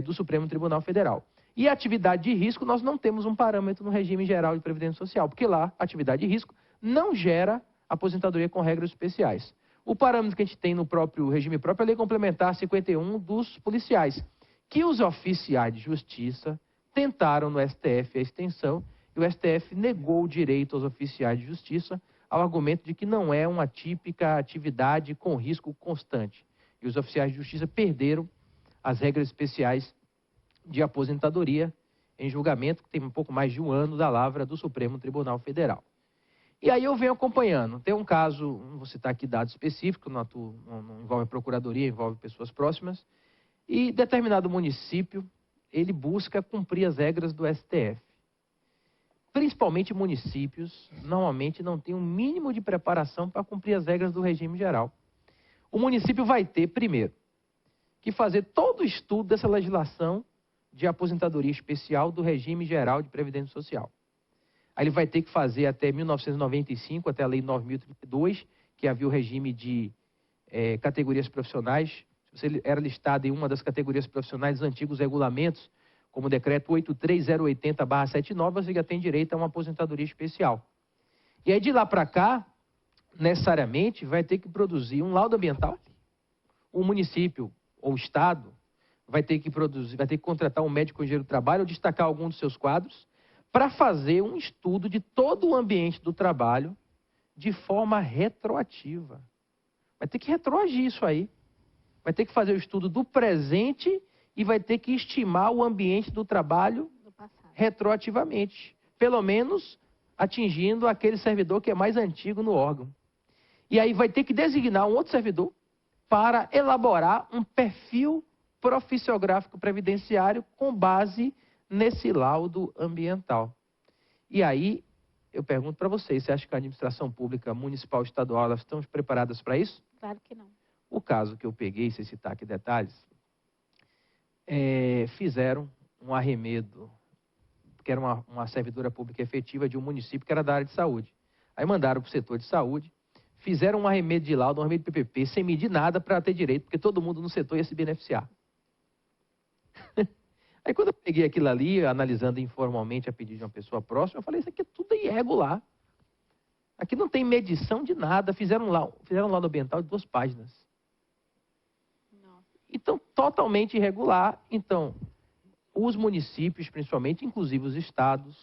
do Supremo Tribunal Federal. E a atividade de risco, nós não temos um parâmetro no regime geral de Previdência Social, porque lá a atividade de risco não gera aposentadoria com regras especiais. O parâmetro que a gente tem no próprio regime próprio é a Lei Complementar 51 dos policiais, que os oficiais de justiça tentaram no STF a extensão, e o STF negou o direito aos oficiais de justiça ao argumento de que não é uma típica atividade com risco constante. E os oficiais de justiça perderam as regras especiais de aposentadoria em julgamento, que tem um pouco mais de um ano da lavra do Supremo Tribunal Federal. E aí eu venho acompanhando. Tem um caso, não vou citar aqui dados específicos, não envolve a procuradoria, envolve pessoas próximas, e determinado município, ele busca cumprir as regras do STF. Principalmente municípios, normalmente não têm um mínimo de preparação para cumprir as regras do regime geral. O município vai ter, primeiro, que fazer todo o estudo dessa legislação de aposentadoria especial do regime geral de Previdência Social. Aí ele vai ter que fazer até 1995, até a Lei 9.032, que havia o regime de categorias profissionais. Se você era listado em uma das categorias profissionais dos antigos regulamentos, como o decreto 83080/79, você já tem direito a uma aposentadoria especial. E aí de lá para cá, necessariamente, vai ter que produzir um laudo ambiental. O município ou o Estado vai ter que contratar um médico engenheiro do trabalho ou destacar algum dos seus quadros para fazer um estudo de todo o ambiente do trabalho de forma retroativa. Vai ter que retroagir isso aí. Vai ter que fazer o estudo do presente e vai ter que estimar o ambiente do trabalho retroativamente. Pelo menos atingindo aquele servidor que é mais antigo no órgão. E aí vai ter que designar um outro servidor para elaborar um perfil profissiográfico previdenciário com base nesse laudo ambiental. E aí, eu pergunto para vocês, você acha que a administração pública municipal e estadual, elas estão preparadas para isso? Claro que não. O caso que eu peguei, sem citar aqui detalhes, fizeram um arremedo, que era uma servidora pública efetiva de um município que era da área de saúde. Aí mandaram para o setor de saúde, fizeram um arremedo de laudo, um arremedo de PPP, sem medir nada para ter direito, porque todo mundo no setor ia se beneficiar. Aí quando eu peguei aquilo ali, analisando informalmente a pedido de uma pessoa próxima, eu falei, isso aqui é tudo irregular. Aqui não tem medição de nada, fizeram um laudo ambiental de 2 páginas. Não. Então, totalmente irregular. Então, os municípios, principalmente, inclusive os estados,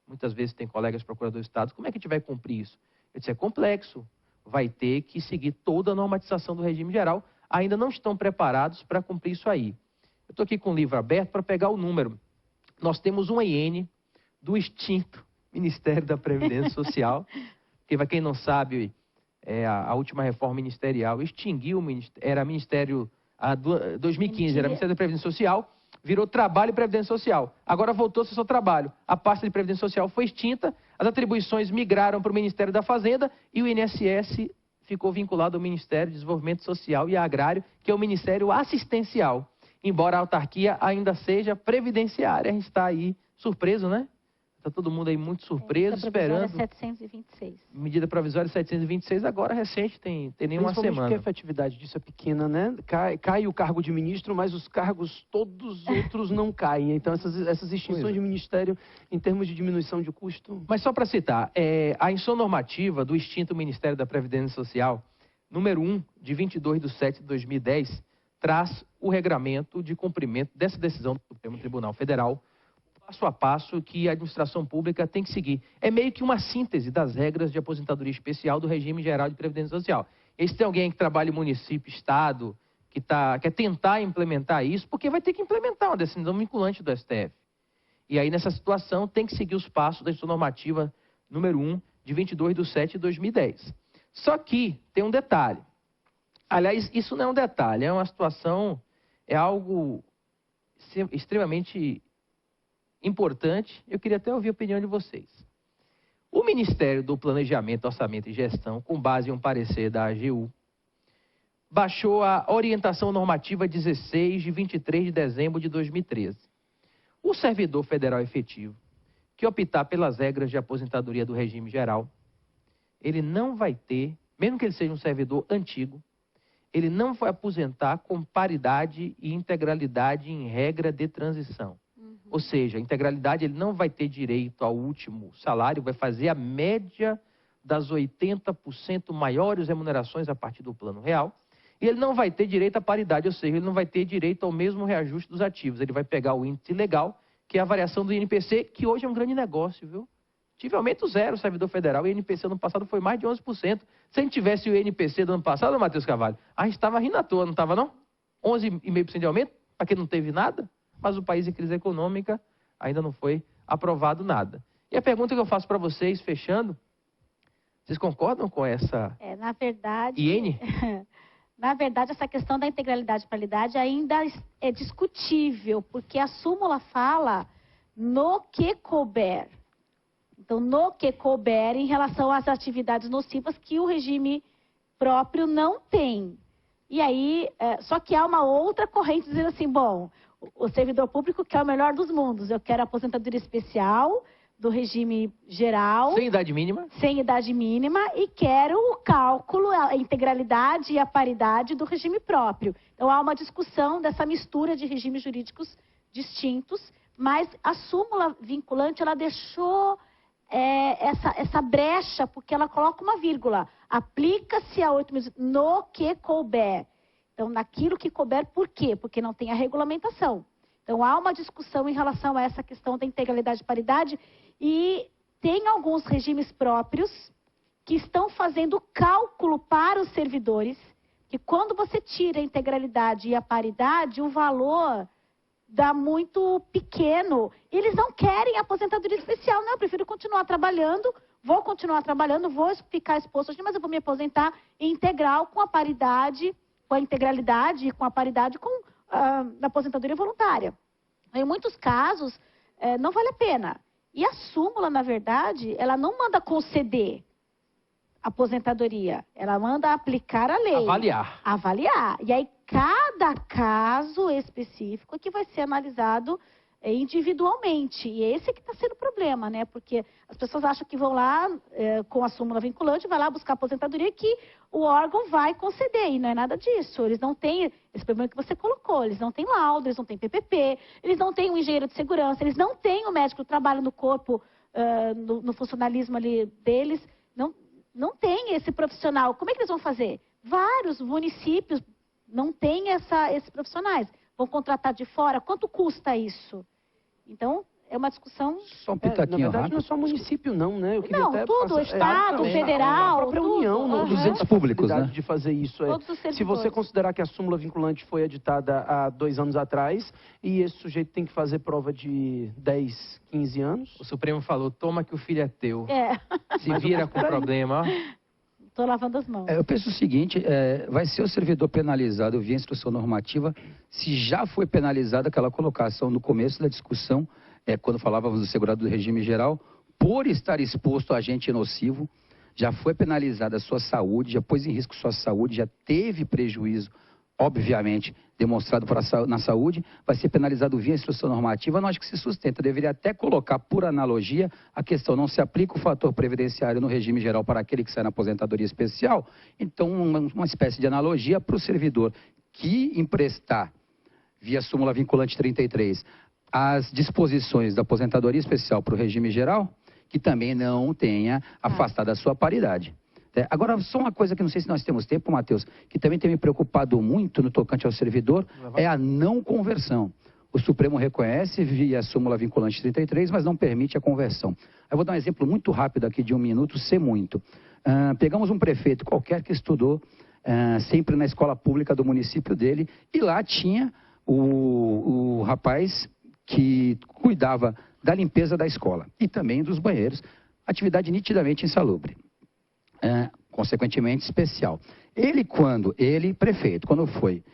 muitas vezes tem colegas procuradores de estados, como é que a gente vai cumprir isso? Eu disse, é complexo, vai ter que seguir toda a normatização do regime geral, ainda não estão preparados para cumprir isso aí. Eu estou aqui com o livro aberto para pegar o número. Nós temos uma IN do extinto Ministério da Previdência Social, que para quem não sabe, a última reforma ministerial extinguiu o Ministério, era Ministério, 2015, era Ministério da Previdência Social, virou Trabalho e Previdência Social. Agora voltou-se ao seu trabalho. A pasta de Previdência Social foi extinta, as atribuições migraram para o Ministério da Fazenda e o INSS ficou vinculado ao Ministério de Desenvolvimento Social e Agrário, que é o Ministério Assistencial. Embora a autarquia ainda seja previdenciária, a gente está aí surpreso, né? Está todo mundo aí muito surpreso, esperando. Medida provisória 726. Medida provisória 726, agora recente, tem nem uma semana. Porque a efetividade disso é pequena, né? Cai o cargo de ministro, mas os cargos todos outros não caem. Então, essas extinções de ministério, em termos de diminuição de custo... Mas só para citar, a instrução normativa do extinto Ministério da Previdência Social, número 1, de 22/7/2010, traz o regramento de cumprimento dessa decisão do Supremo Tribunal Federal, passo a passo que a administração pública tem que seguir. É meio que uma síntese das regras de aposentadoria especial do regime geral de previdência social. E se tem alguém que trabalha em município, estado, que quer tentar implementar isso, porque vai ter que implementar uma decisão vinculante do STF. E aí, nessa situação, tem que seguir os passos da instrução normativa número 1, de 22/7/2010. Só que tem um detalhe. Aliás, isso não é um detalhe, é uma situação, é algo extremamente importante. Eu queria até ouvir a opinião de vocês. O Ministério do Planejamento, Orçamento e Gestão, com base em um parecer da AGU, baixou a orientação normativa 16 de 23 de dezembro de 2013. O servidor federal efetivo que optar pelas regras de aposentadoria do regime geral, ele não vai ter, mesmo que ele seja um servidor antigo, ele não vai aposentar com paridade e integralidade em regra de transição. Ou seja, a integralidade, ele não vai ter direito ao último salário, vai fazer a média das 80% maiores remunerações a partir do plano real, e ele não vai ter direito à paridade, ou seja, ele não vai ter direito ao mesmo reajuste dos ativos. Ele vai pegar o índice legal, que é a variação do INPC, que hoje é um grande negócio, viu? Tive aumento zero o servidor federal, e o INPC ano passado foi mais de 11%. Se a gente tivesse o INPC do ano passado, Matheus Carvalho, a gente estava rindo à toa, não estava não? 11,5% de aumento, para quem não teve nada, mas o país em crise econômica ainda não foi aprovado nada. E a pergunta que eu faço para vocês, fechando, vocês concordam com essa na verdade, IN? Na verdade, essa questão da integralidade e paridade ainda é discutível, porque a súmula fala no que couber. Então, no que couber em relação às atividades nocivas que o regime próprio não tem. E aí, só que há uma outra corrente dizendo assim, bom, o servidor público quer o melhor dos mundos. Eu quero a aposentadoria especial do regime geral. Sem idade mínima. Sem idade mínima e quero o cálculo, a integralidade e a paridade do regime próprio. Então, há uma discussão dessa mistura de regimes jurídicos distintos, mas a súmula vinculante, ela deixou essa brecha, porque ela coloca uma vírgula. Aplica-se a 8 meses no que couber. Então, naquilo que couber, por quê? Porque não tem a regulamentação. Então, há uma discussão em relação a essa questão da integralidade e paridade e tem alguns regimes próprios que estão fazendo cálculo para os servidores, que quando você tira a integralidade e a paridade, o valor dá muito pequeno. Eles não querem aposentadoria especial. Não, eu prefiro continuar trabalhando, vou ficar exposto, mas eu vou me aposentar integral com a paridade, com a integralidade e com a paridade com a aposentadoria voluntária. Em muitos casos, não vale a pena. E a súmula, na verdade, ela não manda conceder aposentadoria, ela manda aplicar a lei. Avaliar. E aí, cada caso específico é que vai ser analisado individualmente. E esse que está sendo o problema, né? Porque as pessoas acham que vão lá com a súmula vinculante, vai lá buscar aposentadoria que o órgão vai conceder. E não é nada disso. Eles não têm esse problema que você colocou. Eles não têm laudo, eles não têm PPP, eles não têm um engenheiro de segurança, eles não têm o médico que trabalha no corpo, no funcionalismo ali deles. Não tem esse profissional. Como é que eles vão fazer? Vários municípios não têm esses profissionais. Vão contratar de fora? Quanto custa isso? Então, é uma discussão... Só um pitaquinho, na verdade, não é só município, não, né? Eu queria não, até tudo, Estado, Federal... A própria União, dos entes públicos, né? De fazer isso. Se você considerar que a súmula vinculante foi editada há 2 anos atrás, e esse sujeito tem que fazer prova de 10, 15 anos... O Supremo falou, toma que o filho é teu. Se vira com o problema, ó. Estou lavando as mãos. Eu penso o seguinte, vai ser o servidor penalizado via instrução normativa, se já foi penalizada aquela colocação no começo da discussão, quando falávamos do segurado do regime geral, por estar exposto a agente nocivo, já foi penalizada a sua saúde, já pôs em risco sua saúde, já teve prejuízo obviamente, demonstrado na saúde, vai ser penalizado via instrução normativa. Não acho que se sustenta. Deveria até colocar, por analogia, a questão não se aplica o fator previdenciário no regime geral para aquele que sai na aposentadoria especial. Então, uma espécie de analogia para o servidor que emprestar, via súmula vinculante 33, as disposições da aposentadoria especial para o regime geral, que também não tenha afastado a sua paridade. Agora, só uma coisa que não sei se nós temos tempo, Matheus, que também tem me preocupado muito no tocante ao servidor, é a não conversão. O Supremo reconhece via súmula vinculante 33, mas não permite a conversão. Eu vou dar um exemplo muito rápido aqui de 1 minuto, ser muito. Pegamos um prefeito qualquer que estudou sempre na escola pública do município dele, e lá tinha o rapaz que cuidava da limpeza da escola e também dos banheiros, atividade nitidamente insalubre. Consequentemente especial. Ele, prefeito, quando foi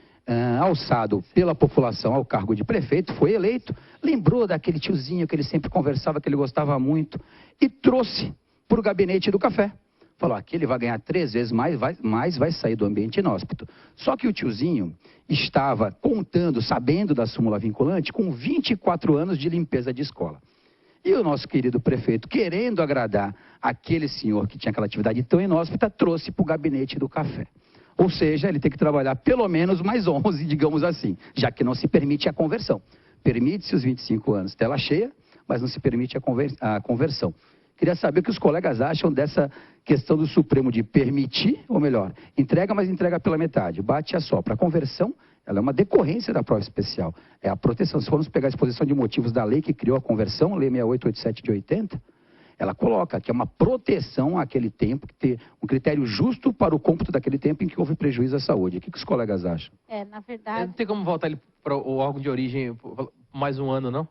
alçado pela população ao cargo de prefeito, foi eleito, lembrou daquele tiozinho que ele sempre conversava, que ele gostava muito, e trouxe para o gabinete do café. Falou, aqui ele vai ganhar 3 vezes mais, vai sair do ambiente inóspito. Só que o tiozinho estava contando, sabendo da súmula vinculante, com 24 anos de limpeza de escola. E o nosso querido prefeito, querendo agradar aquele senhor que tinha aquela atividade tão inóspita, trouxe para o gabinete do café. Ou seja, ele tem que trabalhar pelo menos mais 11, digamos assim, já que não se permite a conversão. Permite-se os 25 anos, tela cheia, mas não se permite a conversão. Queria saber o que os colegas acham dessa questão do Supremo de permitir, ou melhor, entrega, mas entrega pela metade, bate a sopra. A conversão, ela é uma decorrência da prova especial. É a proteção. Se formos pegar a exposição de motivos da lei que criou a conversão, Lei 6887 de 80, ela coloca que é uma proteção àquele tempo, que ter um critério justo para o cômputo daquele tempo em que houve prejuízo à saúde. O que os colegas acham? Na verdade... Não tem como voltar ele para o órgão de origem por mais um ano, não?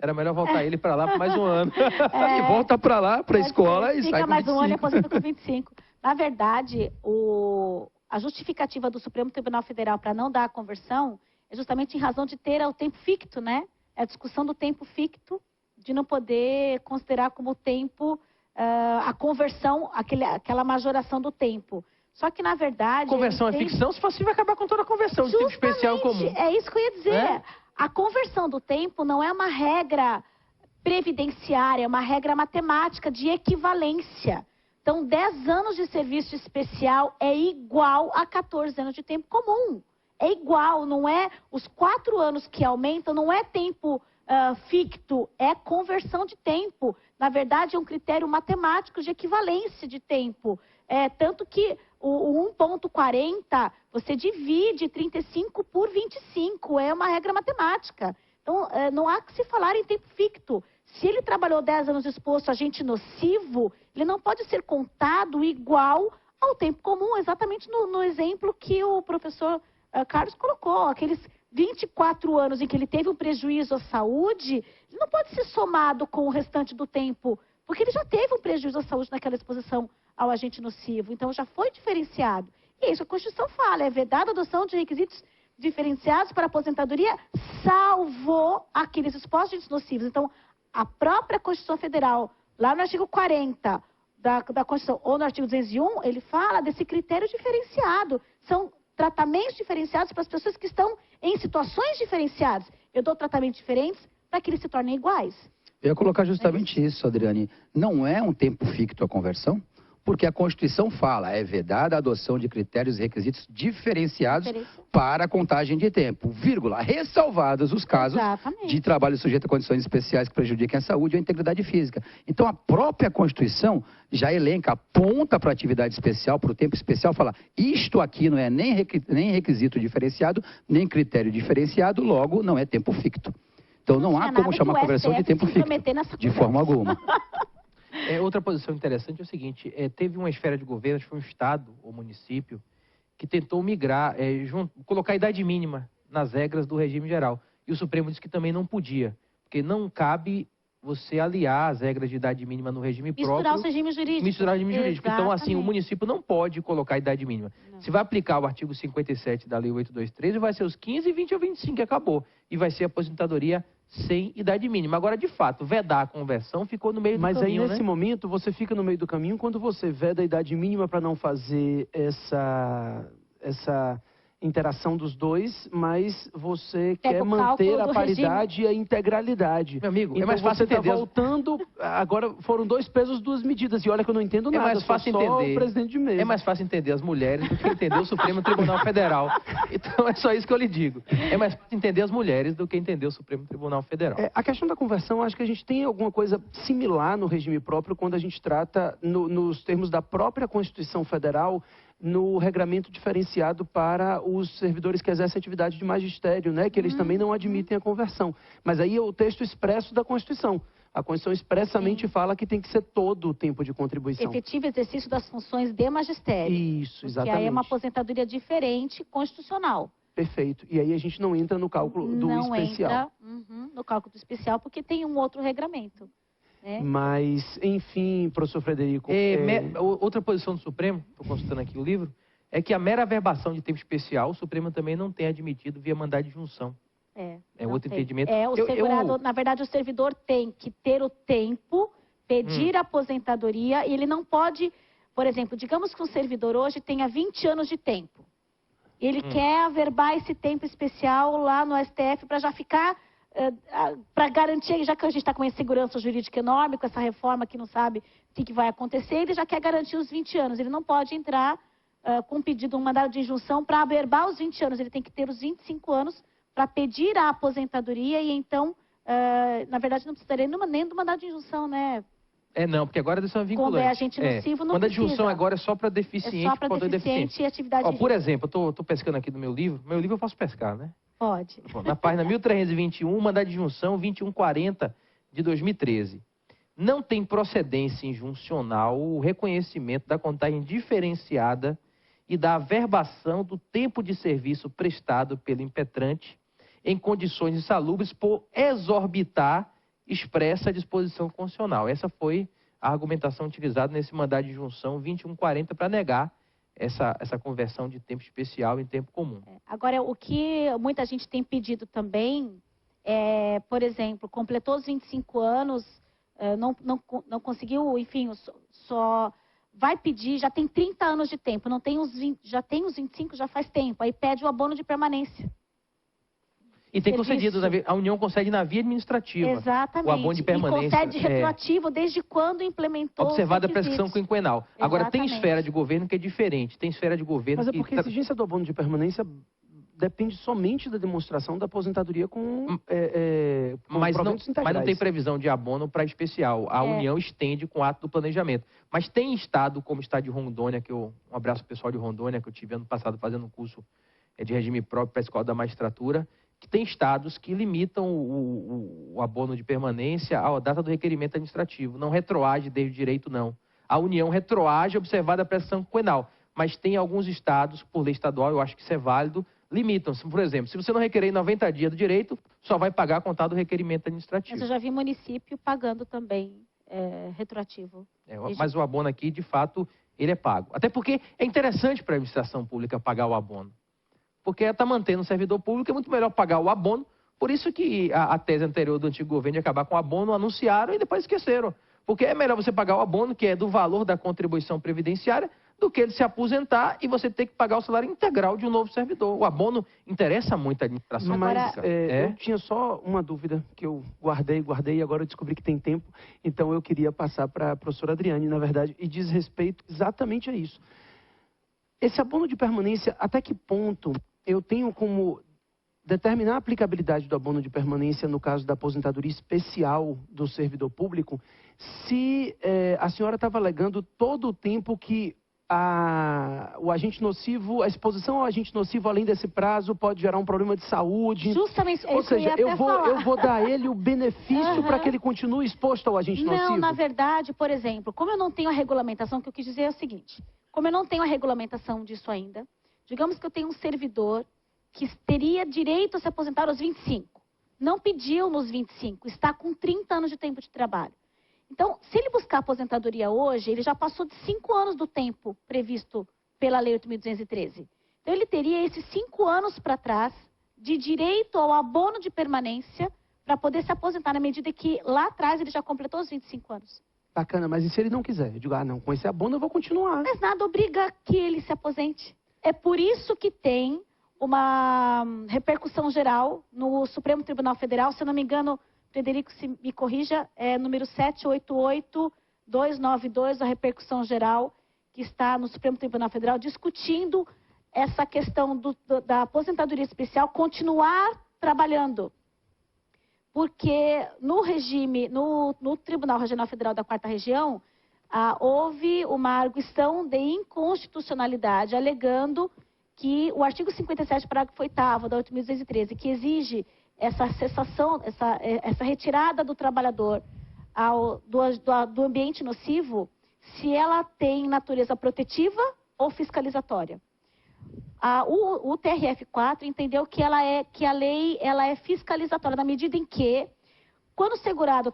Era melhor voltar ele para lá por mais um ano. E volta para lá, para a escola e sai com 25. Fica mais um ano e aposenta com 25. Na verdade, a justificativa do Supremo Tribunal Federal para não dar a conversão é justamente em razão de ter o tempo ficto, né? É a discussão do tempo ficto, de não poder considerar como tempo a conversão, aquela majoração do tempo. Só que, na verdade... Conversão é ficção, se fosse vai acabar com toda a conversão de tempo especial comum. É isso que eu ia dizer. A conversão do tempo não é uma regra previdenciária, é uma regra matemática de equivalência. Então, 10 anos de serviço especial é igual a 14 anos de tempo comum. É igual, não é os 4 anos que aumentam, não é tempo ficto, é conversão de tempo. Na verdade, é um critério matemático de equivalência de tempo. Tanto que o 1,40, você divide 35 por 25, é uma regra matemática. Então, não há que se falar em tempo ficto. Se ele trabalhou 10 anos exposto a agente nocivo, ele não pode ser contado igual ao tempo comum, exatamente no exemplo que o professor Carlos colocou. Aqueles 24 anos em que ele teve um prejuízo à saúde, ele não pode ser somado com o restante do tempo, porque ele já teve um prejuízo à saúde naquela exposição ao agente nocivo. Então, já foi diferenciado. E isso a Constituição fala, é vedada a adoção de requisitos diferenciados para a aposentadoria, salvo aqueles expostos a agentes nocivos. Então, a própria Constituição Federal, lá no artigo 40 da Constituição, ou no artigo 201, ele fala desse critério diferenciado. São tratamentos diferenciados para as pessoas que estão em situações diferenciadas. Eu dou tratamentos diferentes para que eles se tornem iguais. Eu ia colocar justamente isso, Adriane. Não é um tempo ficto a conversão? Porque a Constituição fala, é vedada a adoção de critérios e requisitos diferenciados para a contagem de tempo, vírgula, ressalvados os casos de trabalho sujeito a condições especiais que prejudiquem a saúde ou a integridade física. Então, a própria Constituição já elenca, aponta para a atividade especial, para o tempo especial, fala, isto aqui não é nem requisito diferenciado, nem critério diferenciado, logo não é tempo ficto. Então, não há como chamar a conversão de tempo ficto, de forma alguma. Outra posição interessante é o seguinte, teve uma esfera de governo, acho que foi um estado ou município, que tentou migrar, colocar a idade mínima nas regras do regime geral. E o Supremo disse que também não podia, porque não cabe você aliar as regras de idade mínima no regime próprio. Misturar os regimes jurídicos. Misturar o regime jurídico. Então, assim, o município não pode colocar a idade mínima. Não. Se vai aplicar o artigo 57 da Lei 823, vai ser os 15, 20 ou 25 que acabou. E vai ser a aposentadoria sem idade mínima. Agora, de fato, vedar a conversão ficou no meio do caminho, Mas aí, nesse momento, você fica no meio do caminho quando você veda a idade mínima para não fazer interação dos dois, mas você quer manter a paridade e a integralidade. Meu amigo, então, é mais fácil entender. Voltando, agora foram 2 pesos, 2 medidas. E olha que eu não entendo nada, é mais fácil entender. O presidente de mesa. É mais fácil entender as mulheres do que entender o Supremo Tribunal Federal. Então é só isso que eu lhe digo. É mais fácil entender as mulheres do que entender o Supremo Tribunal Federal. A questão da conversão, acho que a gente tem alguma coisa similar no regime próprio quando a gente trata, nos termos da própria Constituição Federal, no regramento diferenciado para os servidores que exercem atividade de magistério, né? Que eles também não admitem a conversão. Mas aí é o texto expresso da Constituição. A Constituição expressamente fala que tem que ser todo o tempo de contribuição. Efetivo exercício das funções de magistério. Isso, exatamente. Que aí é uma aposentadoria diferente, constitucional. Perfeito. E aí a gente não entra no cálculo do especial. Não entra no cálculo do especial, porque tem um outro regramento. Mas, enfim, professor Frederico... Outra posição do Supremo, estou consultando aqui o livro, é que a mera averbação de tempo especial, o Supremo também não tem admitido via mandado de junção. É outro entendimento. O segurado, na verdade, o servidor tem que ter o tempo, pedir a aposentadoria, e ele não pode... Por exemplo, digamos que um servidor hoje tenha 20 anos de tempo. Ele quer averbar esse tempo especial lá no STF para já ficar... para garantir, já que a gente está com uma insegurança jurídica enorme, com essa reforma que não sabe o que vai acontecer, ele já quer garantir os 20 anos. Ele não pode entrar com um pedido, um mandado de injunção para averbar os 20 anos. Ele tem que ter os 25 anos para pedir a aposentadoria e então, na verdade, não precisaria nem do mandado de injunção, né? Não, porque agora eles são vinculantes. Quando é agente nocivo, não mandado precisa. De injunção agora é só para deficiente. É só para deficiente e atividade... Por exemplo, eu estou pescando aqui no meu livro. Meu livro eu posso pescar, né? Pode. Bom, na página 1321, mandado de injunção 2140 de 2013. Não tem procedência injuncional o reconhecimento da contagem diferenciada e da averbação do tempo de serviço prestado pelo impetrante em condições insalubres por exorbitar expressa disposição constitucional. Essa foi a argumentação utilizada nesse mandado de injunção 2140 para negar essa conversão de tempo especial em tempo comum. Agora, o que muita gente tem pedido também é, por exemplo, completou os 25 anos, não conseguiu, enfim, só vai pedir, já tem 30 anos de tempo, não tem os 20, já tem os 25, já faz tempo, aí pede o abono de permanência. E tem concedido, a União concede na via administrativa. Exatamente. O abono de permanência. E concede retroativo desde quando implementou observada a prescrição quinquenal. Agora, tem esfera de governo que é diferente. Tem esfera de governo Mas é porque a exigência do abono de permanência depende somente da demonstração da aposentadoria com proventos integrais. Mas não tem previsão de abono para especial. A União estende com o ato do planejamento. Mas tem estado, como o estado de Rondônia, um abraço pessoal de Rondônia, que eu tive ano passado fazendo um curso de regime próprio para a Escola da Magistratura, que tem estados que limitam o abono de permanência à data do requerimento administrativo. Não retroage desde o direito, não. A União retroage observada a prescrição quinquenal. Mas tem alguns estados, por lei estadual, eu acho que isso é válido, limitam. Por exemplo, se você não requerer em 90 dias do direito, só vai pagar contado o requerimento administrativo. Mas eu já vi município pagando também retroativo. Mas o abono aqui, de fato, ele é pago. Até porque é interessante para a administração pública pagar o abono. Porque está mantendo o servidor público, é muito melhor pagar o abono. Por isso que a tese anterior do antigo governo de acabar com o abono, anunciaram e depois esqueceram. Porque é melhor você pagar o abono, que é do valor da contribuição previdenciária, do que ele se aposentar e você ter que pagar o salário integral de um novo servidor. O abono interessa muito a administração. Mas eu tinha só uma dúvida que eu guardei e agora eu descobri que tem tempo. Então eu queria passar para a professora Adriane, na verdade, e diz respeito exatamente a isso. Esse abono de permanência, até que ponto eu tenho como determinar a aplicabilidade do abono de permanência no caso da aposentadoria especial do servidor público, se a senhora estava alegando todo o tempo que o agente nocivo, a exposição ao agente nocivo além desse prazo pode gerar um problema de saúde. Justamente, ou seja, eu vou dar a ele o benefício para que ele continue exposto ao agente nocivo. Não, na verdade, por exemplo, como eu não tenho a regulamentação, o que eu quis dizer é o seguinte, como eu não tenho a regulamentação disso ainda, digamos que eu tenho um servidor que teria direito a se aposentar aos 25. Não pediu nos 25, está com 30 anos de tempo de trabalho. Então, se ele buscar aposentadoria hoje, ele já passou de 5 anos do tempo previsto pela Lei 8.213. Então, ele teria esses 5 anos para trás de direito ao abono de permanência para poder se aposentar, na medida que lá atrás ele já completou os 25 anos. Bacana, mas e se ele não quiser? Eu digo, não, com esse abono eu vou continuar. Mas nada obriga que ele se aposente. É por isso que tem uma repercussão geral no Supremo Tribunal Federal, se eu não me engano, Frederico, se me corrija, é número 788-292, a repercussão geral, que está no Supremo Tribunal Federal, discutindo essa questão da aposentadoria especial continuar trabalhando. Porque no Tribunal Regional Federal da 4ª Região, houve uma arguição de inconstitucionalidade, alegando que o artigo 57, parágrafo 8º da 8.213, que exige essa cessação, essa retirada do trabalhador do ambiente nocivo, se ela tem natureza protetiva ou fiscalizatória. O TRF4 entendeu que a lei é fiscalizatória, na medida em que, quando o segurado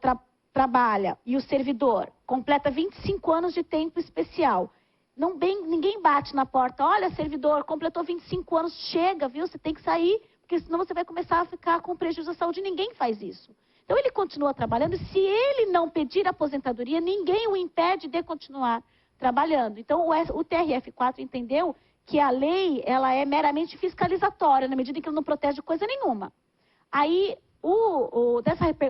trabalha e o servidor completa 25 anos de tempo especial, ninguém bate na porta, olha, servidor, completou 25 anos, chega, viu, você tem que sair, porque senão você vai começar a ficar com prejuízo à saúde. Ninguém faz isso. Então, ele continua trabalhando e, se ele não pedir aposentadoria, ninguém o impede de continuar trabalhando. Então, o TRF4 entendeu que a lei ela é meramente fiscalizatória, na medida em que ela não protege coisa nenhuma. Aí,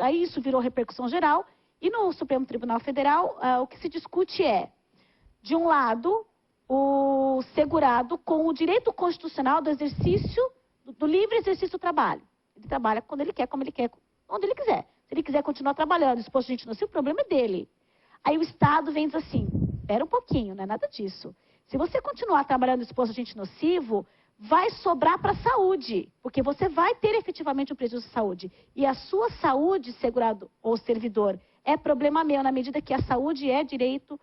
aí isso virou repercussão geral, e no Supremo Tribunal Federal, o que se discute é, de um lado, o segurado com o direito constitucional do exercício, do livre exercício do trabalho. Ele trabalha quando ele quer, como ele quer, onde ele quiser. Se ele quiser continuar trabalhando, exposto a gente nocivo, o problema é dele. Aí o Estado vem e diz assim, espera um pouquinho, não é nada disso. Se você continuar trabalhando exposto a agente nocivo, vai sobrar para a saúde, porque você vai ter efetivamente um prejuízo de saúde. E a sua saúde, segurado ou servidor, é problema meu, na medida que a saúde é direito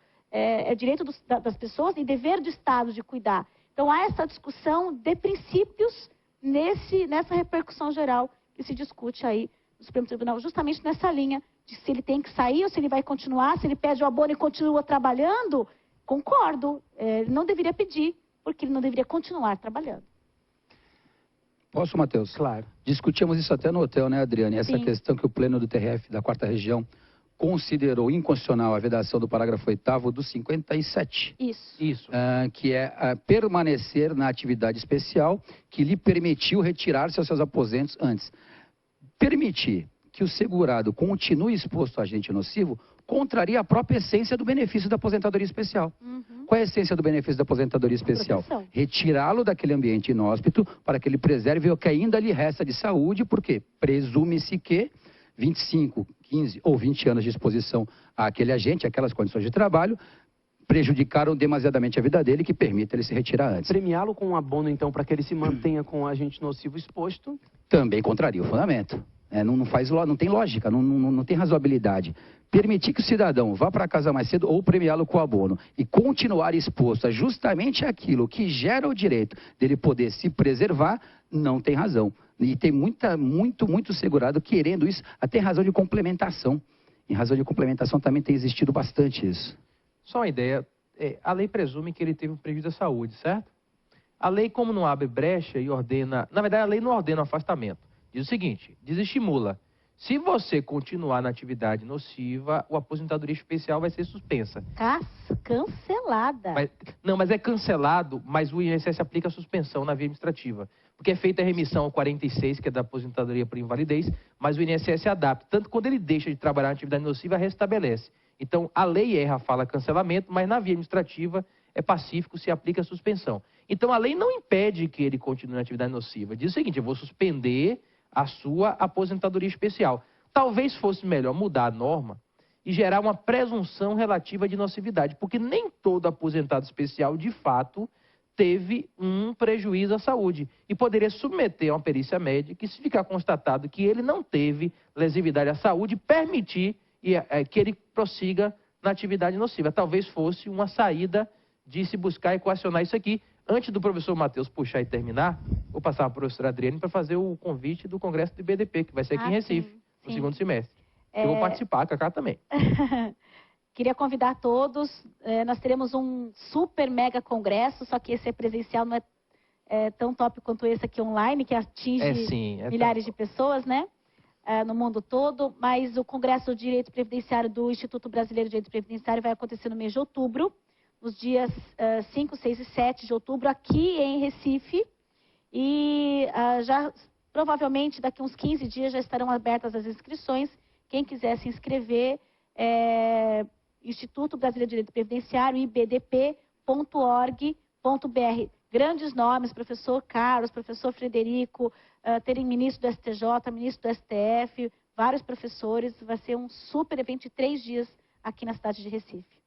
das pessoas e dever do Estado de cuidar. Então, há essa discussão de princípios nessa repercussão geral que se discute aí no Supremo Tribunal, justamente nessa linha de se ele tem que sair ou se ele vai continuar, se ele pede o abono e continua trabalhando. Concordo, ele não deveria pedir, porque ele não deveria continuar trabalhando. Posso, Matheus? Claro. Discutimos isso até no hotel, né, Adriane? Essa Sim. questão que o Pleno do TRF da 4ª Região considerou inconstitucional a vedação do parágrafo 8º do 57. Isso. Que é permanecer na atividade especial que lhe permitiu retirar-se aos seus aposentos antes. Permitir que o segurado continue exposto a agente nocivo contraria a própria essência do benefício da aposentadoria especial. Uhum. Qual é a essência do benefício da aposentadoria especial? Retirá-lo daquele ambiente inóspito para que ele preserve o que ainda lhe resta de saúde, porque presume-se que 25, 15 ou 20 anos de exposição àquele agente, aquelas condições de trabalho, prejudicaram demasiadamente a vida dele, que permite ele se retirar antes. Premiá-lo com um abono, então, para que ele se mantenha com o agente nocivo exposto? Também contraria o fundamento. Não tem lógica, não tem razoabilidade. Permitir que o cidadão vá para casa mais cedo ou premiá-lo com abono e continuar exposto a justamente aquilo que gera o direito dele poder se preservar, não tem razão. E tem muito segurado querendo isso, até em razão de complementação. Em razão de complementação também tem existido bastante isso. Só uma ideia, a lei presume que ele teve um prejuízo à saúde, certo? A lei, como não abre brecha e ordena... Na verdade, a lei não ordena o afastamento. Diz o seguinte, desestimula. Se você continuar na atividade nociva, a aposentadoria especial vai ser suspensa. Cancelada. Mas é cancelado, mas o INSS aplica a suspensão na via administrativa. Porque é feita a remissão ao 46, que é da aposentadoria por invalidez, mas o INSS adapta. Tanto quando ele deixa de trabalhar na atividade nociva, restabelece. Então, a lei erra, fala cancelamento, mas na via administrativa é pacífico, se aplica a suspensão. Então, a lei não impede que ele continue na atividade nociva. Diz o seguinte, eu vou suspender a sua aposentadoria especial. Talvez fosse melhor mudar a norma e gerar uma presunção relativa de nocividade, porque nem todo aposentado especial, de fato, teve um prejuízo à saúde e poderia submeter a uma perícia médica e, se ficar constatado que ele não teve lesividade à saúde, permitir que ele prossiga na atividade nociva. Talvez fosse uma saída de se buscar equacionar isso aqui. Antes do professor Matheus puxar e terminar, vou passar para a professora Adriane para fazer o convite do Congresso do IBDP, que vai ser aqui em Recife, no segundo semestre. Eu vou participar, a Cacá também. Queria convidar todos, nós teremos um super mega congresso, só que esse é presencial, não é tão top quanto esse aqui online, que atinge milhares de pessoas, né? No mundo todo, mas o Congresso de Direito Previdenciário do Instituto Brasileiro de Direito Previdenciário vai acontecer no mês de outubro, nos dias 5, 6 e 7 de outubro, aqui em Recife. E provavelmente daqui uns 15 dias já estarão abertas as inscrições. Quem quiser se inscrever, Instituto Brasileiro de Direito Previdenciário, ibdp.org.br. Grandes nomes, professor Carlos, professor Frederico, terem ministro do STJ, ministro do STF, vários professores. Vai ser um super evento de 3 dias aqui na cidade de Recife.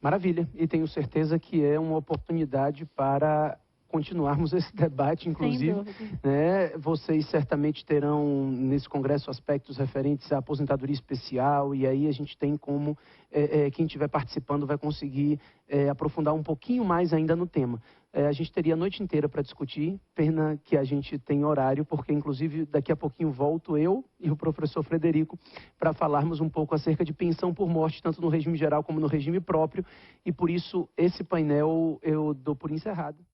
Maravilha, e tenho certeza que é uma oportunidade para continuarmos esse debate, inclusive, né? Vocês certamente terão nesse congresso aspectos referentes à aposentadoria especial, e aí a gente tem como, quem estiver participando vai conseguir aprofundar um pouquinho mais ainda no tema. A gente teria a noite inteira para discutir, pena que a gente tem horário, porque inclusive daqui a pouquinho volto eu e o professor Frederico para falarmos um pouco acerca de pensão por morte, tanto no regime geral como no regime próprio, e por isso esse painel eu dou por encerrado.